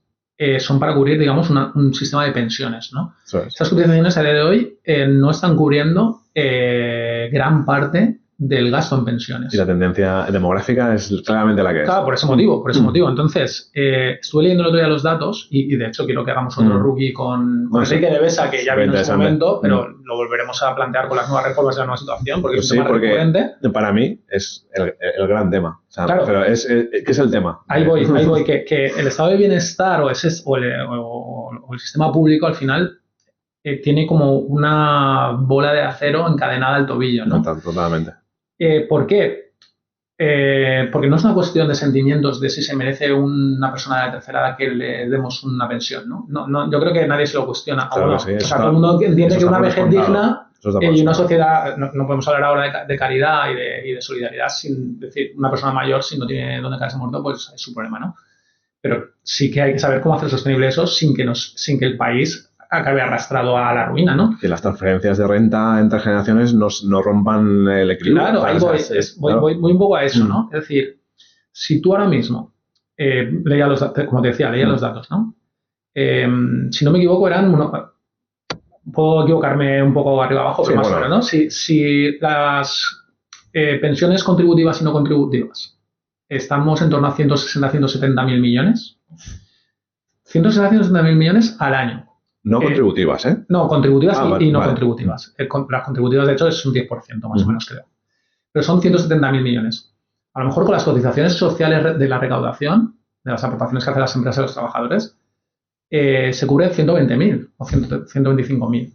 son para cubrir, digamos, un sistema de pensiones, ¿no? Esas cotizaciones a día de hoy no están cubriendo gran parte del gasto en pensiones. Y la tendencia demográfica es claramente la que es. Claro, por ese motivo. Entonces, estuve leyendo el otro día los datos y de hecho quiero que hagamos otro rookie con Enrique de Besa, que ya vino en su momento, pero lo volveremos a plantear con las nuevas reformas y la nueva situación, porque es un tema recurrente. Para mí es el gran tema. O sea, claro. Pero ¿qué es el tema? Ahí voy, que el estado de bienestar o el sistema público al final tiene como una bola de acero encadenada al tobillo, ¿no? Totalmente. ¿Por qué? porque no es una cuestión de sentimientos de si se merece una persona de la tercera edad que le demos una pensión, ¿no? No, yo creo que nadie se lo cuestiona. Claro que sí, o sea, todo el mundo entiende que una vejez digna y una eso. sociedad, no podemos hablar ahora de caridad y de solidaridad sin decir, una persona mayor si no tiene dónde caerse muerto, pues es su problema, ¿no? Pero sí que hay que saber cómo hacer sostenible eso sin que el país acabe arrastrado a la ruina, ¿no? Que las transferencias de renta entre generaciones no rompan el equilibrio. Claro, ahí voy un poco a eso, ¿no? Es decir, si tú ahora mismo, leía los datos, como te decía, leía los datos, ¿no? Si no me equivoco, puedo equivocarme un poco arriba abajo, pero más o menos, ¿no? Si las pensiones contributivas y no contributivas estamos en torno a 160-170 mil millones, 160-170 mil millones al año. No contributivas, ¿eh? No, contributivas y no contributivas. Las contributivas, de hecho, es un 10% más o menos, creo. Pero son 170.000 millones. A lo mejor con las cotizaciones sociales de la recaudación, de las aportaciones que hacen las empresas y los trabajadores, se cubre 120.000 o 125.000.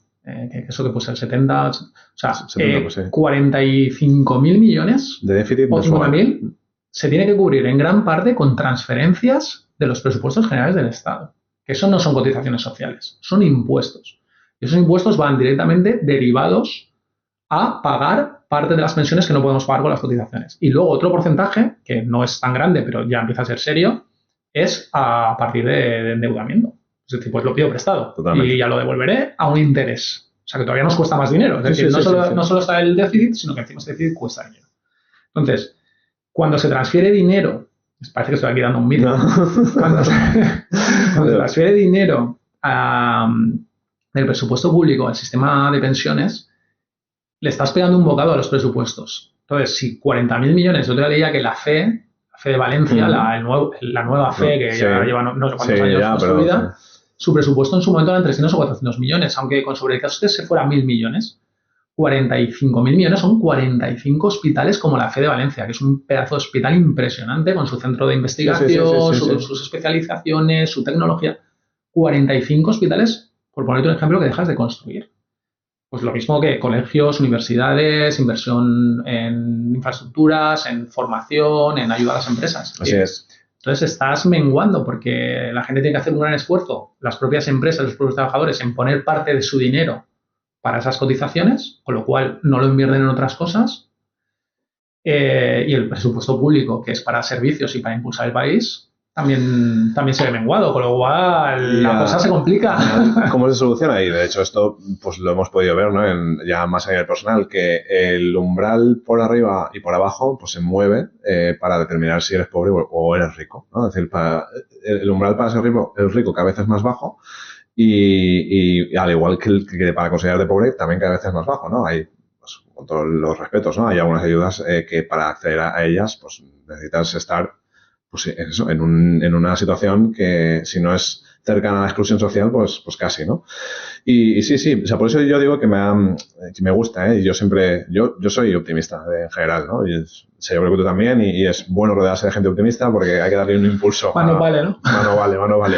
Eso que puse el 70, o sea, 45.000 millones de déficit o 50.000 se tiene que cubrir en gran parte con transferencias de los presupuestos generales del Estado. Que eso no son cotizaciones sociales, son impuestos. Y esos impuestos van directamente derivados a pagar parte de las pensiones que no podemos pagar con las cotizaciones. Y luego otro porcentaje, que no es tan grande, pero ya empieza a ser serio, es a partir de endeudamiento. Es decir, pues lo pido prestado. Totalmente. Y ya lo devolveré a un interés. O sea, que todavía nos cuesta más dinero. Es decir, no solo está el déficit, sino que encima ese déficit cuesta dinero. Entonces, cuando se transfiere dinero, parece que estoy aquí dando un mito. No. Cuando se transfiere dinero del presupuesto público al sistema de pensiones, le estás pegando un bocado a los presupuestos. Entonces, si 40.000 millones, yo te leía que la FE de Valencia, la nueva FE, que ya lleva no sé cuántos años construida, su presupuesto en su momento eran 300 o 400 millones, aunque con sobrecostes se fuera 1.000 millones. 45.000 millones son 45 hospitales como la FE de Valencia, que es un pedazo de hospital impresionante con su centro de investigación, sus especializaciones, su tecnología. 45 hospitales, por ponerte un ejemplo, que dejas de construir. Pues lo mismo que colegios, universidades, inversión en infraestructuras, en formación, en ayuda a las empresas. Así es. Entonces estás menguando porque la gente tiene que hacer un gran esfuerzo, las propias empresas, los propios trabajadores, en poner parte de su dinero para esas cotizaciones, con lo cual no lo invierten en otras cosas. Y el presupuesto público, que es para servicios y para impulsar el país, también se ve menguado, con lo cual la cosa se complica. ¿Cómo se soluciona? Y de hecho esto pues lo hemos podido ver, ¿no? Ya más a nivel personal, que el umbral por arriba y por abajo pues se mueve para determinar si eres pobre o eres rico, ¿no? Es decir, el umbral para ser rico cada vez es más bajo. Y al igual que para considerarte pobre, también cada vez es más bajo, ¿no? Hay, pues, con todos los respetos, ¿no? Hay algunas ayudas que para acceder a ellas, pues necesitas estar, pues eso, en una situación que si no es cercana a la exclusión social, pues casi, ¿no? Y sí, o sea, por eso yo digo que me gusta, ¿eh? Yo soy optimista en general, ¿no? Y yo creo que tú también, y es bueno rodearse de gente optimista porque hay que darle un impulso. Mano vale, ¿no? Mano vale.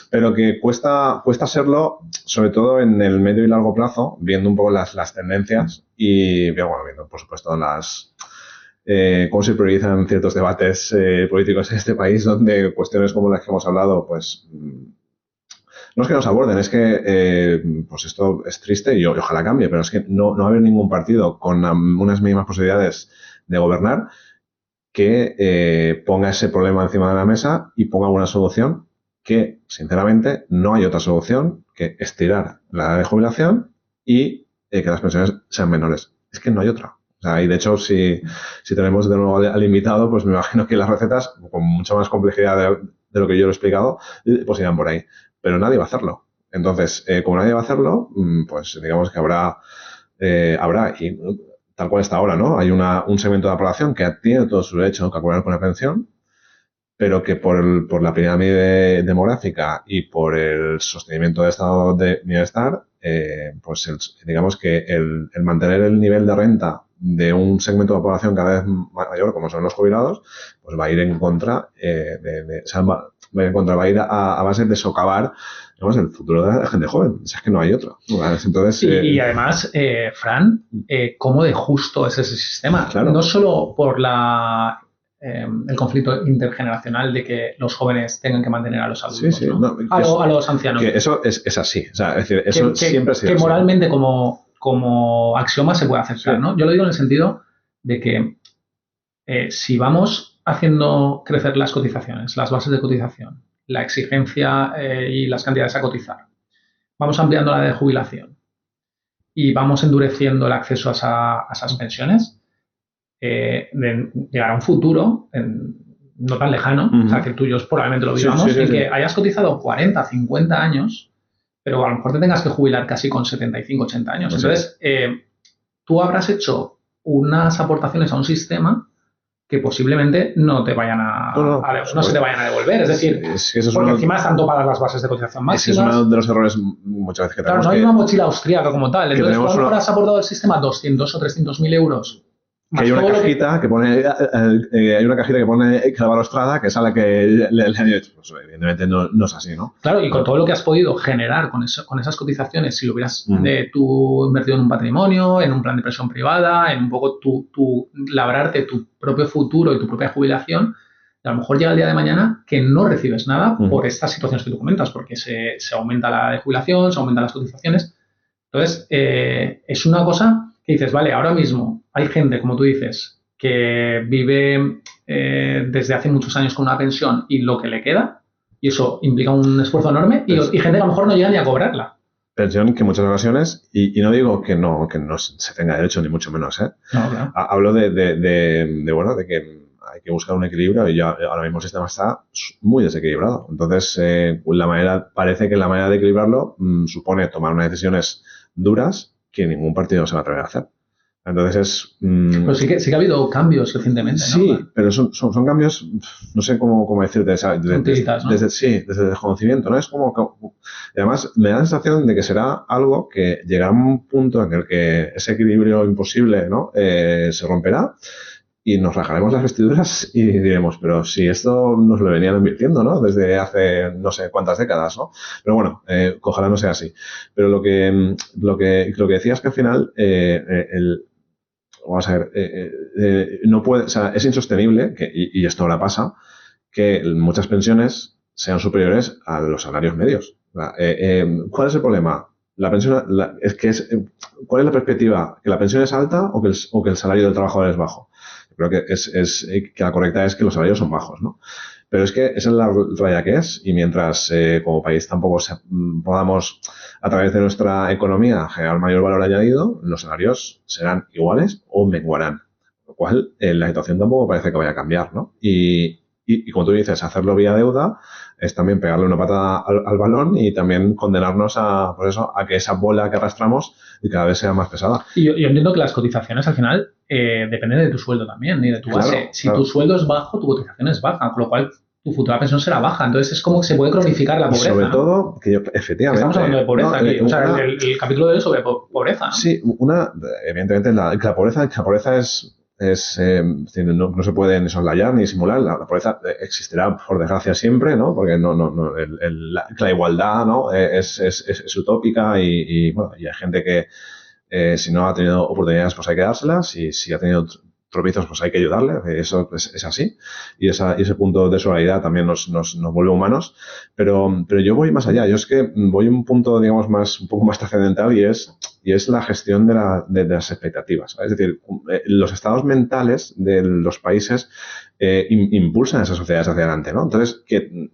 Pero que cuesta serlo, sobre todo en el medio y largo plazo, viendo un poco las tendencias y, bueno, viendo, por supuesto, cómo se priorizan ciertos debates políticos en este país, donde cuestiones como las que hemos hablado, pues no es que nos aborden, es que pues esto es triste y ojalá cambie, pero es que no va a haber ningún partido con unas mínimas posibilidades de gobernar que ponga ese problema encima de la mesa y ponga una solución que, sinceramente, no hay otra solución que estirar la edad de jubilación y que las pensiones sean menores. Es que no hay otra. O sea, y de hecho, si tenemos de nuevo al invitado, pues me imagino que las recetas, con mucha más complejidad de lo que yo lo he explicado, pues irán por ahí. Pero nadie va a hacerlo. Entonces, como nadie va a hacerlo, pues digamos que habrá y tal cual está ahora, ¿no? Hay un segmento de la población que tiene todo su derecho a calcular con la pensión, pero que por la pirámide demográfica y por el sostenimiento del estado de bienestar, pues digamos que el mantener el nivel de renta de un segmento de la población cada vez mayor, como son los jubilados, pues va a ir en contra va a ir a base de socavar, digamos, el futuro de la gente joven. Es que no hay otro. Entonces, y además, Fran, ¿cómo de justo es ese sistema? Claro. No solo por la el conflicto intergeneracional de que los jóvenes tengan que mantener a los adultos, Sí, ¿no? no, A los ancianos. Que eso es así. O sea, es decir, eso siempre ha sido que así. moralmente como axioma se puede aceptar, Sí. ¿no? Yo lo digo en el sentido de que si vamos haciendo crecer las cotizaciones, las bases de cotización, la exigencia y las cantidades a cotizar, vamos ampliando la de jubilación y vamos endureciendo el acceso a esas pensiones, llegará un futuro no tan lejano, o sea, que tú y yo probablemente lo vivamos, en que hayas cotizado 40, 50 años, pero a lo mejor te tengas que jubilar casi con 75, 80 años. Entonces, tú habrás hecho unas aportaciones a un sistema que posiblemente no te vayan no se te vayan a devolver. Es decir, porque encima están topadas las bases de cotización máximas. Es uno de los errores muchas veces que tenemos. Claro, no hay una mochila austríaca como tal. Entonces, tú a lo mejor has aportado al sistema 200 o 300.000 euros. Que hay una cajita que pone, hay una cajita que pone Clavarostrada, que es a la que le han hecho. Pues evidentemente no es así, ¿no? Claro, y con todo lo que has podido generar con esas cotizaciones, si lo hubieras tú invertido en un patrimonio, en un plan de pensión privada, en un poco labrarte tu propio futuro y tu propia jubilación, a lo mejor llega el día de mañana que no recibes nada por estas situaciones que tú comentas, porque se aumenta la de jubilación, se aumentan las cotizaciones. Entonces, es una cosa que dices, vale, ahora mismo hay gente, como tú dices, que vive desde hace muchos años con una pensión y lo que le queda, y eso implica un esfuerzo enorme, y gente que a lo mejor no llega ni a cobrarla. Pensión que en muchas ocasiones, y no digo que no se tenga derecho, ni mucho menos, ¿eh? No, claro. Hablo de que hay que buscar un equilibrio y ya ahora mismo el sistema está muy desequilibrado. Entonces, parece que la manera de equilibrarlo supone tomar unas decisiones duras que ningún partido se va a atrever a hacer. Entonces pero sí que ha habido cambios recientemente, ¿no? Sí, pero son cambios, no sé cómo decirte, desde el desconocimiento, ¿no? Es como además me da la sensación de que será algo que llegará a un punto en el que ese equilibrio imposible, ¿no? Se romperá y nos rajaremos las vestiduras y diremos, pero si esto nos lo venían invirtiendo, ¿no? Desde hace no sé cuántas décadas, ¿no? Pero bueno, ojalá no sea así. Pero lo que decías que al final vamos a ver, no puede, o sea, es insostenible, y esto ahora pasa, que muchas pensiones sean superiores a los salarios medios. ¿Cuál es el problema? La pensión, ¿cuál es la perspectiva? ¿Que la pensión es alta o que el salario del trabajador es bajo? Creo que que la correcta es que los salarios son bajos, ¿no? Pero es que esa es la realidad que es, y mientras como país tampoco podamos, a través de nuestra economía, generar mayor valor añadido, los salarios serán iguales o menguarán. Lo cual, la situación tampoco parece que vaya a cambiar, ¿no? Y como tú dices, hacerlo vía deuda es también pegarle una patada al balón y también condenarnos a que esa bola que arrastramos cada vez sea más pesada. Y yo entiendo que las cotizaciones al final dependen de tu sueldo también y de tu base. Si tu sueldo es bajo, tu cotización es baja, con lo cual tu futura pensión será baja. Entonces es como que se puede cronificar la pobreza. Y sobre todo, que efectivamente... Estamos hablando de pobreza aquí. O sea, el capítulo de hoy sobre pobreza, ¿no? Sí, evidentemente la pobreza es no se puede ni soslayar ni simular. La pobreza existirá por desgracia siempre, ¿no? Porque la igualdad, ¿no? es utópica y bueno, y hay gente que si no ha tenido oportunidades, pues hay que dárselas, y si ha tenido tropiezos, pues hay que ayudarle. Eso es así, y ese punto de solidaridad también nos vuelve humanos, pero yo voy más allá. Yo es que voy a un punto, digamos, un poco más trascendental, y es la gestión de las expectativas. Es decir, los estados mentales de los países impulsan a esas sociedades hacia adelante, ¿no? Entonces, que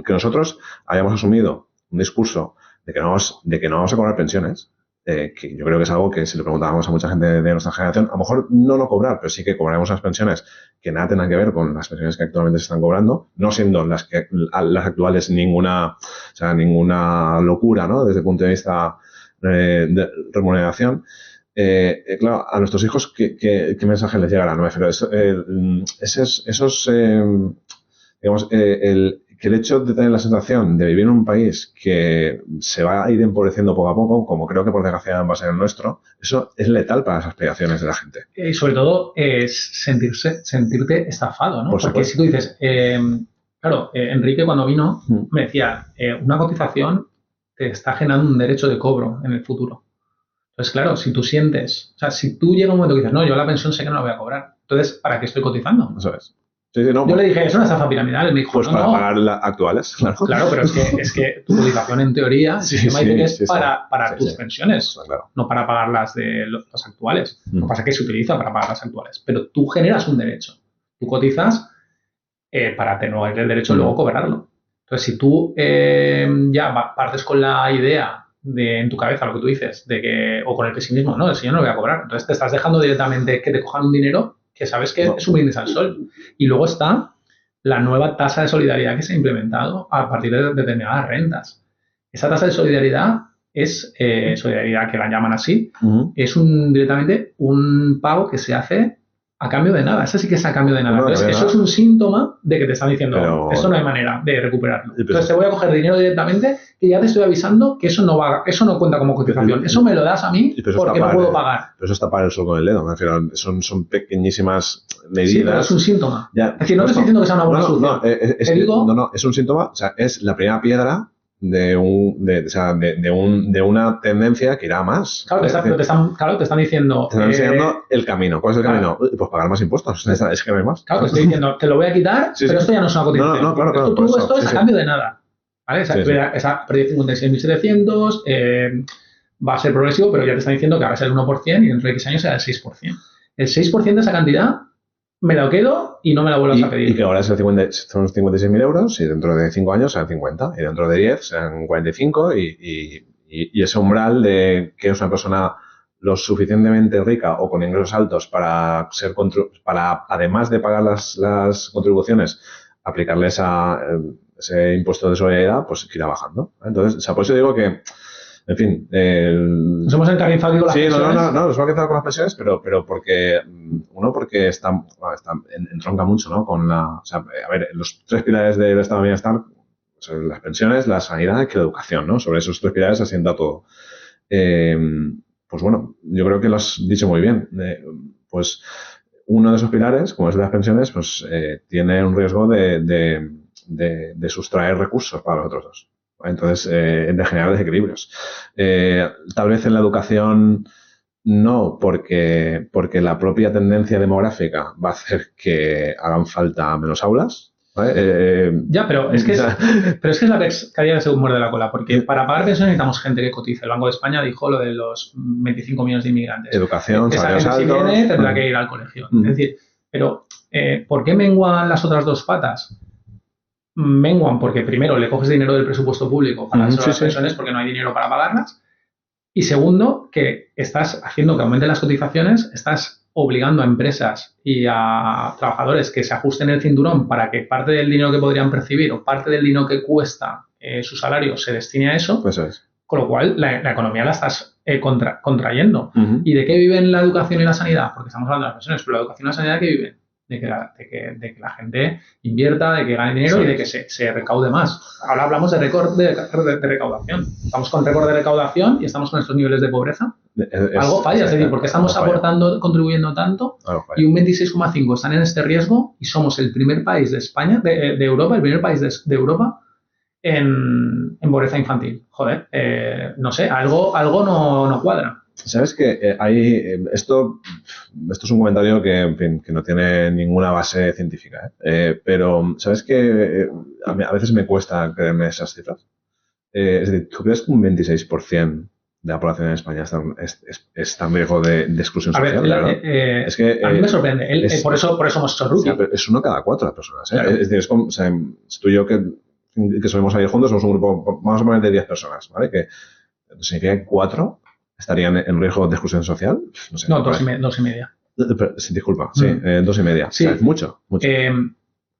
nosotros hayamos asumido un discurso de que no vamos a cobrar pensiones, que yo creo que es algo que si le preguntábamos a mucha gente de nuestra generación, a lo mejor no cobrar, pero sí que cobraremos unas pensiones que nada tengan que ver con las pensiones que actualmente se están cobrando, no siendo las actuales ninguna locura, ¿no? Desde el punto de vista de remuneración. Claro, a nuestros hijos, ¿qué mensaje les llegará? No me refiero digamos, que el hecho de tener la sensación de vivir en un país que se va a ir empobreciendo poco a poco, como creo que por desgracia va a ser el nuestro, eso es letal para las aspiraciones de la gente. Y sobre todo es sentirte estafado, ¿no? Porque si tú dices, claro, Enrique cuando vino me decía, una cotización te está generando un derecho de cobro en el futuro. Entonces, claro, si tú llega un momento que dices, no, yo la pensión sé que no la voy a cobrar, entonces, ¿para qué estoy cotizando? Eso es. Sí, no, yo le dije, es una estafa piramidal. Él me dijo, pues no, para no. pagar las actuales, claro. Claro, pero es que tu cotización en teoría, el sistema dice que es para tus pensiones, claro. no para pagar las de los actuales. Lo que pasa es que se utiliza para pagar las actuales. Pero tú generas un derecho. Tú cotizas para tener el derecho luego cobrarlo. Entonces, si tú ya partes con la idea en tu cabeza, lo que tú dices, de que, o con el pesimismo, no, el señor no lo voy a cobrar. Entonces, te estás dejando directamente que te cojan un dinero que sabes que es un brindis al sol. Y luego está la nueva tasa de solidaridad que se ha implementado a partir de determinadas rentas. Esa tasa de solidaridad es, solidaridad que la llaman así, es directamente un pago que se hace a cambio de nada. Esa sí que es a cambio de nada. Entonces, eso es un síntoma de que te están diciendo, esto no hay manera de recuperarlo. Entonces, te voy a coger dinero directamente que ya te estoy avisando que eso no cuenta como cotización. Eso me lo das a mí porque no puedo pagar. Pero eso es tapar el sol con el dedo. Me refiero, son pequeñísimas medidas. Sí, pero es un síntoma. Ya, es decir, no te estoy diciendo que sea una buena solución. Es un síntoma, o sea, es la primera piedra de una tendencia que irá a más. Claro, te están diciendo... Te están enseñando el camino. ¿Cuál es el camino? Pues pagar más impuestos. Es que no hay más. Claro, te estoy diciendo, te lo voy a quitar, pero esto ya no es una cotización. No, claro. Esto es a cambio de nada. ¿Vale? Esa pérdida de 56.700 va a ser progresivo, pero ya te están diciendo que ahora es el 1% y dentro de X años será el 6%. El 6% de esa cantidad me lo quedo y no me la vuelvas a pedir. Y que ahora son 56.000 euros y dentro de 5 años serán 50 y dentro de 10 serán 45 y ese umbral de que es una persona lo suficientemente rica o con ingresos altos para además de pagar las contribuciones, aplicarle ese impuesto de solidaridad, pues irá bajando. Entonces, o sea, por eso digo que, en fin... Nos hemos encarnizado con las pensiones. No, nos hemos encarnizado con las pensiones, pero porque entronca mucho, ¿no? Con a ver, los 3 pilares del estado de bienestar, son las pensiones, la sanidad y la educación, ¿no? Sobre esos 3 pilares se asienta todo. Pues bueno, yo creo que lo has dicho muy bien. Pues uno de esos pilares, como es de las pensiones, pues tiene un riesgo de sustraer recursos para los otros dos. Entonces, de generar desequilibrios. Tal vez en la educación no, porque la propia tendencia demográfica va a hacer que hagan falta menos aulas. ¿Vale? Ya, pero es que es la pescadilla que se muerde la cola, porque para pagar pensiones necesitamos gente que cotice. El Banco de España dijo lo de los 25 millones de inmigrantes. Educación, salarios altos. Si viene, tendrá que ir al colegio. Es decir, pero ¿por qué menguan las otras dos patas? Menguan porque primero le coges dinero del presupuesto público para las pensiones porque no hay dinero para pagarlas, y segundo, que estás haciendo que aumenten las cotizaciones, estás obligando a empresas y a trabajadores que se ajusten el cinturón para que parte del dinero que podrían percibir o parte del dinero que cuesta su salario se destine a eso. Eso es. Con lo cual la economía la estás contrayendo. ¿Y de qué viven la educación y la sanidad? Porque estamos hablando de las pensiones, pero la educación y la sanidad, ¿de qué viven? De que la gente invierta, de que gane dinero y de que se recaude más. Ahora hablamos de récord de recaudación. Estamos con récord de recaudación y estamos con estos niveles de pobreza. Algo falla, es decir, porque estamos aportando, contribuyendo tanto y un 26,5% están en este riesgo y somos el primer país de España, de Europa, el primer país de Europa en pobreza infantil. Joder, no sé, algo no cuadra. ¿Sabes que esto es un comentario que, en fin, que no tiene ninguna base científica, pero ¿sabes que a veces me cuesta creerme esas cifras? Es decir, ¿tú crees que un 26% de la población en España está en riesgo de exclusión social? Es que, a mí me sorprende. Por eso hemos hecho Rookie. Es 1 cada 4 personas. Claro. Es decir, tú y yo que solemos salir juntos, somos un grupo, vamos a poner de 10 personas, ¿vale? Que significa que 4 estarían en riesgo de exclusión social. No sé. No, 2,5. Disculpa, sí, 2,5. Sí. O sea, es mucho.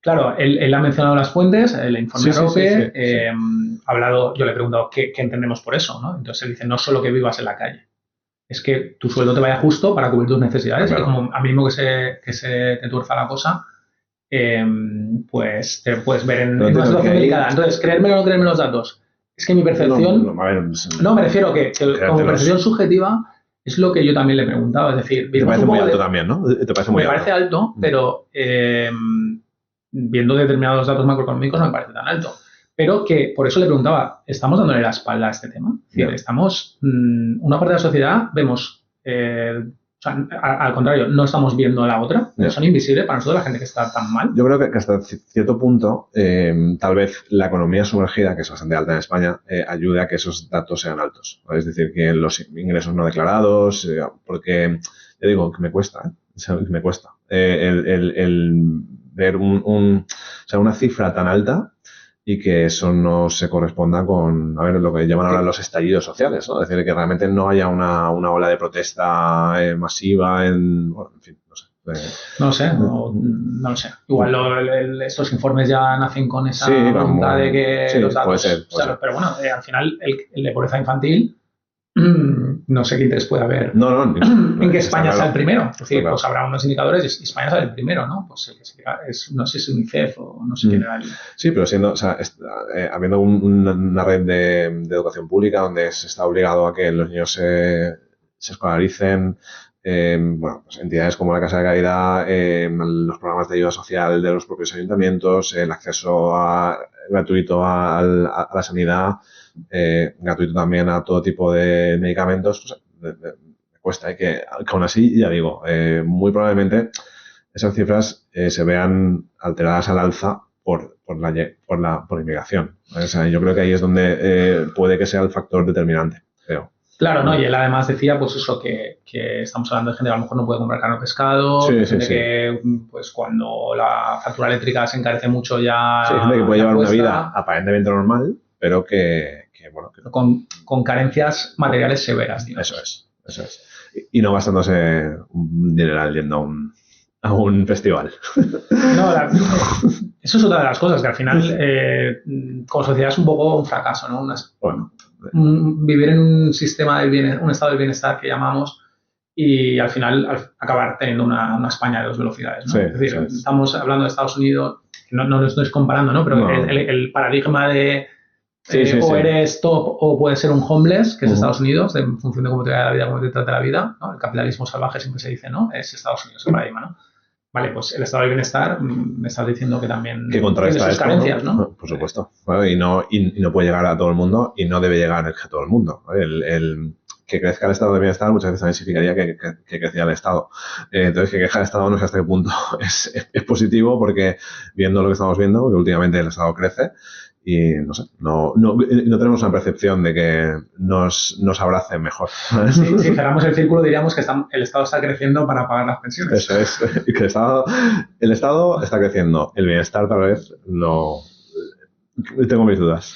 Claro, él ha mencionado las fuentes, el informe Roque, ha hablado, yo le he preguntado qué entendemos por eso, ¿no? Entonces él dice, no solo que vivas en la calle, es que tu sueldo te vaya justo para cubrir tus necesidades, claro. Y como a mínimo que se te tuerza la cosa, pues te puedes ver en una situación delicada. Entonces, creerme o no creerme los datos, es que mi percepción... No, me refiero que como percepción subjetiva es lo que yo también le preguntaba, es decir... Te parece muy alto también, ¿no? Me parece alto, pero... viendo determinados datos macroeconómicos no me parece tan alto. Pero que por eso le preguntaba, ¿estamos dándole la espalda a este tema? Es decir, estamos, una parte de la sociedad vemos sea, al contrario, no estamos viendo la otra, Ya. son invisibles para nosotros, la gente que está tan mal. Yo creo que hasta cierto punto, tal vez la economía sumergida, que es bastante alta en España, ayude a que esos datos sean altos, ¿vale? Es decir, que los ingresos no declarados, porque, ya digo, que me cuesta, ¿eh? O sea, que me cuesta. El ver o sea, una cifra tan alta y que eso no se corresponda con, a ver, lo que llaman ahora los estallidos sociales, ¿no? Es decir, que realmente no haya una ola de protesta masiva bueno, en fin, no sé. No lo sé, no lo sé. Igual estos informes ya nacen con esa Sí, voluntad de que sí, los datos... puede ser. Pero bueno, al final el de pobreza infantil, no sé qué interés puede haber No, en que España sea el primero. Es decir, claro. pues habrá unos indicadores y España sea el primero, ¿no? Pues no sé si es UNICEF o no sé quién era el... Sí, pero siendo, o sea, habiendo una red de educación pública donde se está obligado a que los niños se escolaricen, bueno, pues entidades como la Casa de Caridad, los programas de ayuda social de los propios ayuntamientos, el acceso gratuito a la sanidad, gratuito también a todo tipo de medicamentos, pues, me cuesta, que aún así, ya digo, muy probablemente esas cifras se vean alteradas al alza por inmigración. O sea, yo creo que ahí es donde puede que sea el factor determinante, creo. Claro, ¿no? Y él además decía, pues eso, que estamos hablando de gente que a lo mejor no puede comprar carne o pescado, gente que, pues cuando la factura eléctrica se encarece mucho ya... Sí, gente que puede llevar una vida aparentemente normal, pero que bueno... Con carencias materiales severas, digamos. Eso es. Y no gastándose un dineral yendo a un festival. No, eso es otra de las cosas, que al final como sociedad es un poco un fracaso, ¿no? Vivir en un sistema un estado del bienestar que llamamos y al final acabar teniendo una España de dos velocidades, ¿no? Sí, es decir, estamos hablando de Estados Unidos, no lo estoy comparando, ¿no? Pero el paradigma de eres top o puedes ser un homeless, que es Estados Unidos, en función de cómo te vaya la vida, cómo te trate la vida, ¿no? El capitalismo salvaje siempre se dice, ¿no? Es Estados Unidos el paradigma, ¿no? Vale, pues el estado del bienestar, me estás diciendo que también que contrasta tiene sus carencias, ¿no? Por supuesto. ¿Vale? Y no puede llegar a todo el mundo y no debe llegar a todo el mundo. ¿Vale? El que crezca el estado del bienestar muchas veces también significaría que crecía el Estado. Entonces, que crezca el Estado no sé hasta qué punto es positivo, porque viendo lo que estamos viendo, que últimamente el Estado crece, y no sé, no tenemos una percepción de que nos abracen mejor. Si cerramos el círculo, diríamos que el Estado está creciendo para pagar las pensiones. Eso es, y que el Estado está creciendo, el bienestar tal vez no... Tengo mis dudas.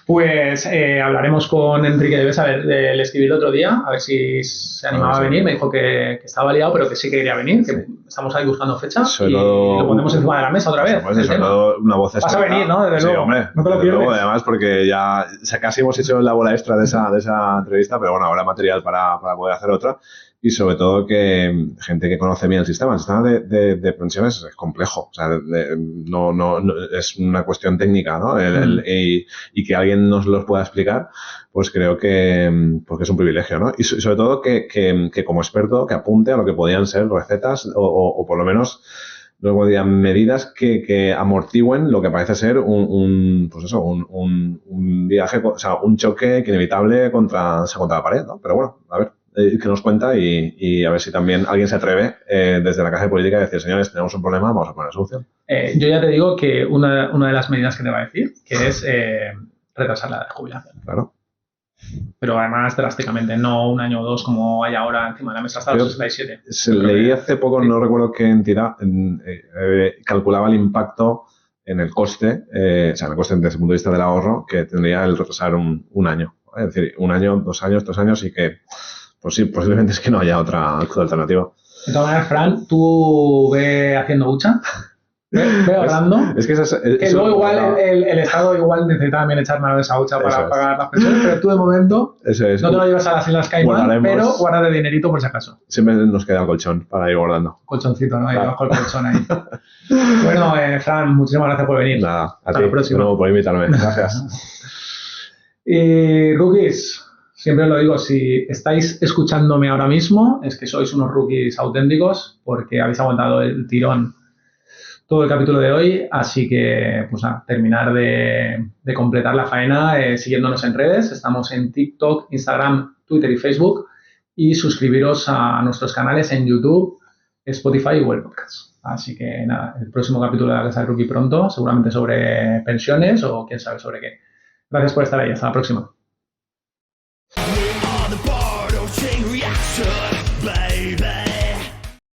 Pues hablaremos con Enrique Debes, a ver, le escribí el otro día, a ver si se animaba a venir. Me dijo que estaba liado, pero que sí que quería venir, que estamos ahí buscando fechas y lo ponemos encima de la mesa otra vez. Sobre todo una voz experta. Vas a venir, ¿no? Desde luego. Hombre, no te lo pierdes. Luego, además, porque ya casi hemos hecho la bola extra de esa entrevista, pero bueno, habrá material para poder hacer otra. Y sobre todo que gente que conoce bien el sistema de pensiones es complejo, o sea, no es una cuestión técnica, ¿no? Y que alguien nos los pueda explicar, pues creo que porque es un privilegio, ¿no? Y sobre todo que como experto que apunte a lo que podían ser recetas o por lo menos luego dirían medidas que amortigüen lo que parece ser un viaje, o sea, un choque inevitable contra la pared, ¿no? Pero bueno, a ver. Que nos cuenta y a ver si también alguien se atreve desde la Caja de Política a decir, señores, tenemos un problema, vamos a poner solución. Yo ya te digo que una de las medidas que te va a decir, que es retrasar la jubilación. Claro. Pero además drásticamente, no un año o dos como hay ahora encima de la mesa, hasta los 67. Leí hace poco, no recuerdo qué entidad, calculaba el impacto en el coste, o sea, en el coste desde el punto de vista del ahorro, que tendría el retrasar un año. Es decir, 1 año, 2 años, 3 años y que pues sí, posiblemente es que no haya otra alternativa. De todas maneras, Fran, ¿tú ve haciendo hucha? ¿Ve ahorrando? Es que luego igual el Estado igual necesita también echar mano de esa hucha para pagar las pensiones, pero tú de momento no te lo llevas a las Islas Caimán, pero guarda dinerito por si acaso. Siempre nos queda el colchón para ir guardando. Colchoncito, ¿no? Ahí debajo el colchón ahí. Bueno, Fran, muchísimas gracias por venir. Nada, a ti, de nuevo por invitarme. Gracias. Y rookies, siempre lo digo, si estáis escuchándome ahora mismo, es que sois unos rookies auténticos porque habéis aguantado el tirón todo el capítulo de hoy, así que pues a terminar de completar la faena siguiéndonos en redes. Estamos en TikTok, Instagram, Twitter y Facebook y suscribiros a nuestros canales en YouTube, Spotify y Google Podcasts. Así que nada, el próximo capítulo de la Casa del Rookie pronto, seguramente sobre pensiones o quién sabe sobre qué. Gracias por estar ahí, hasta la próxima. Baby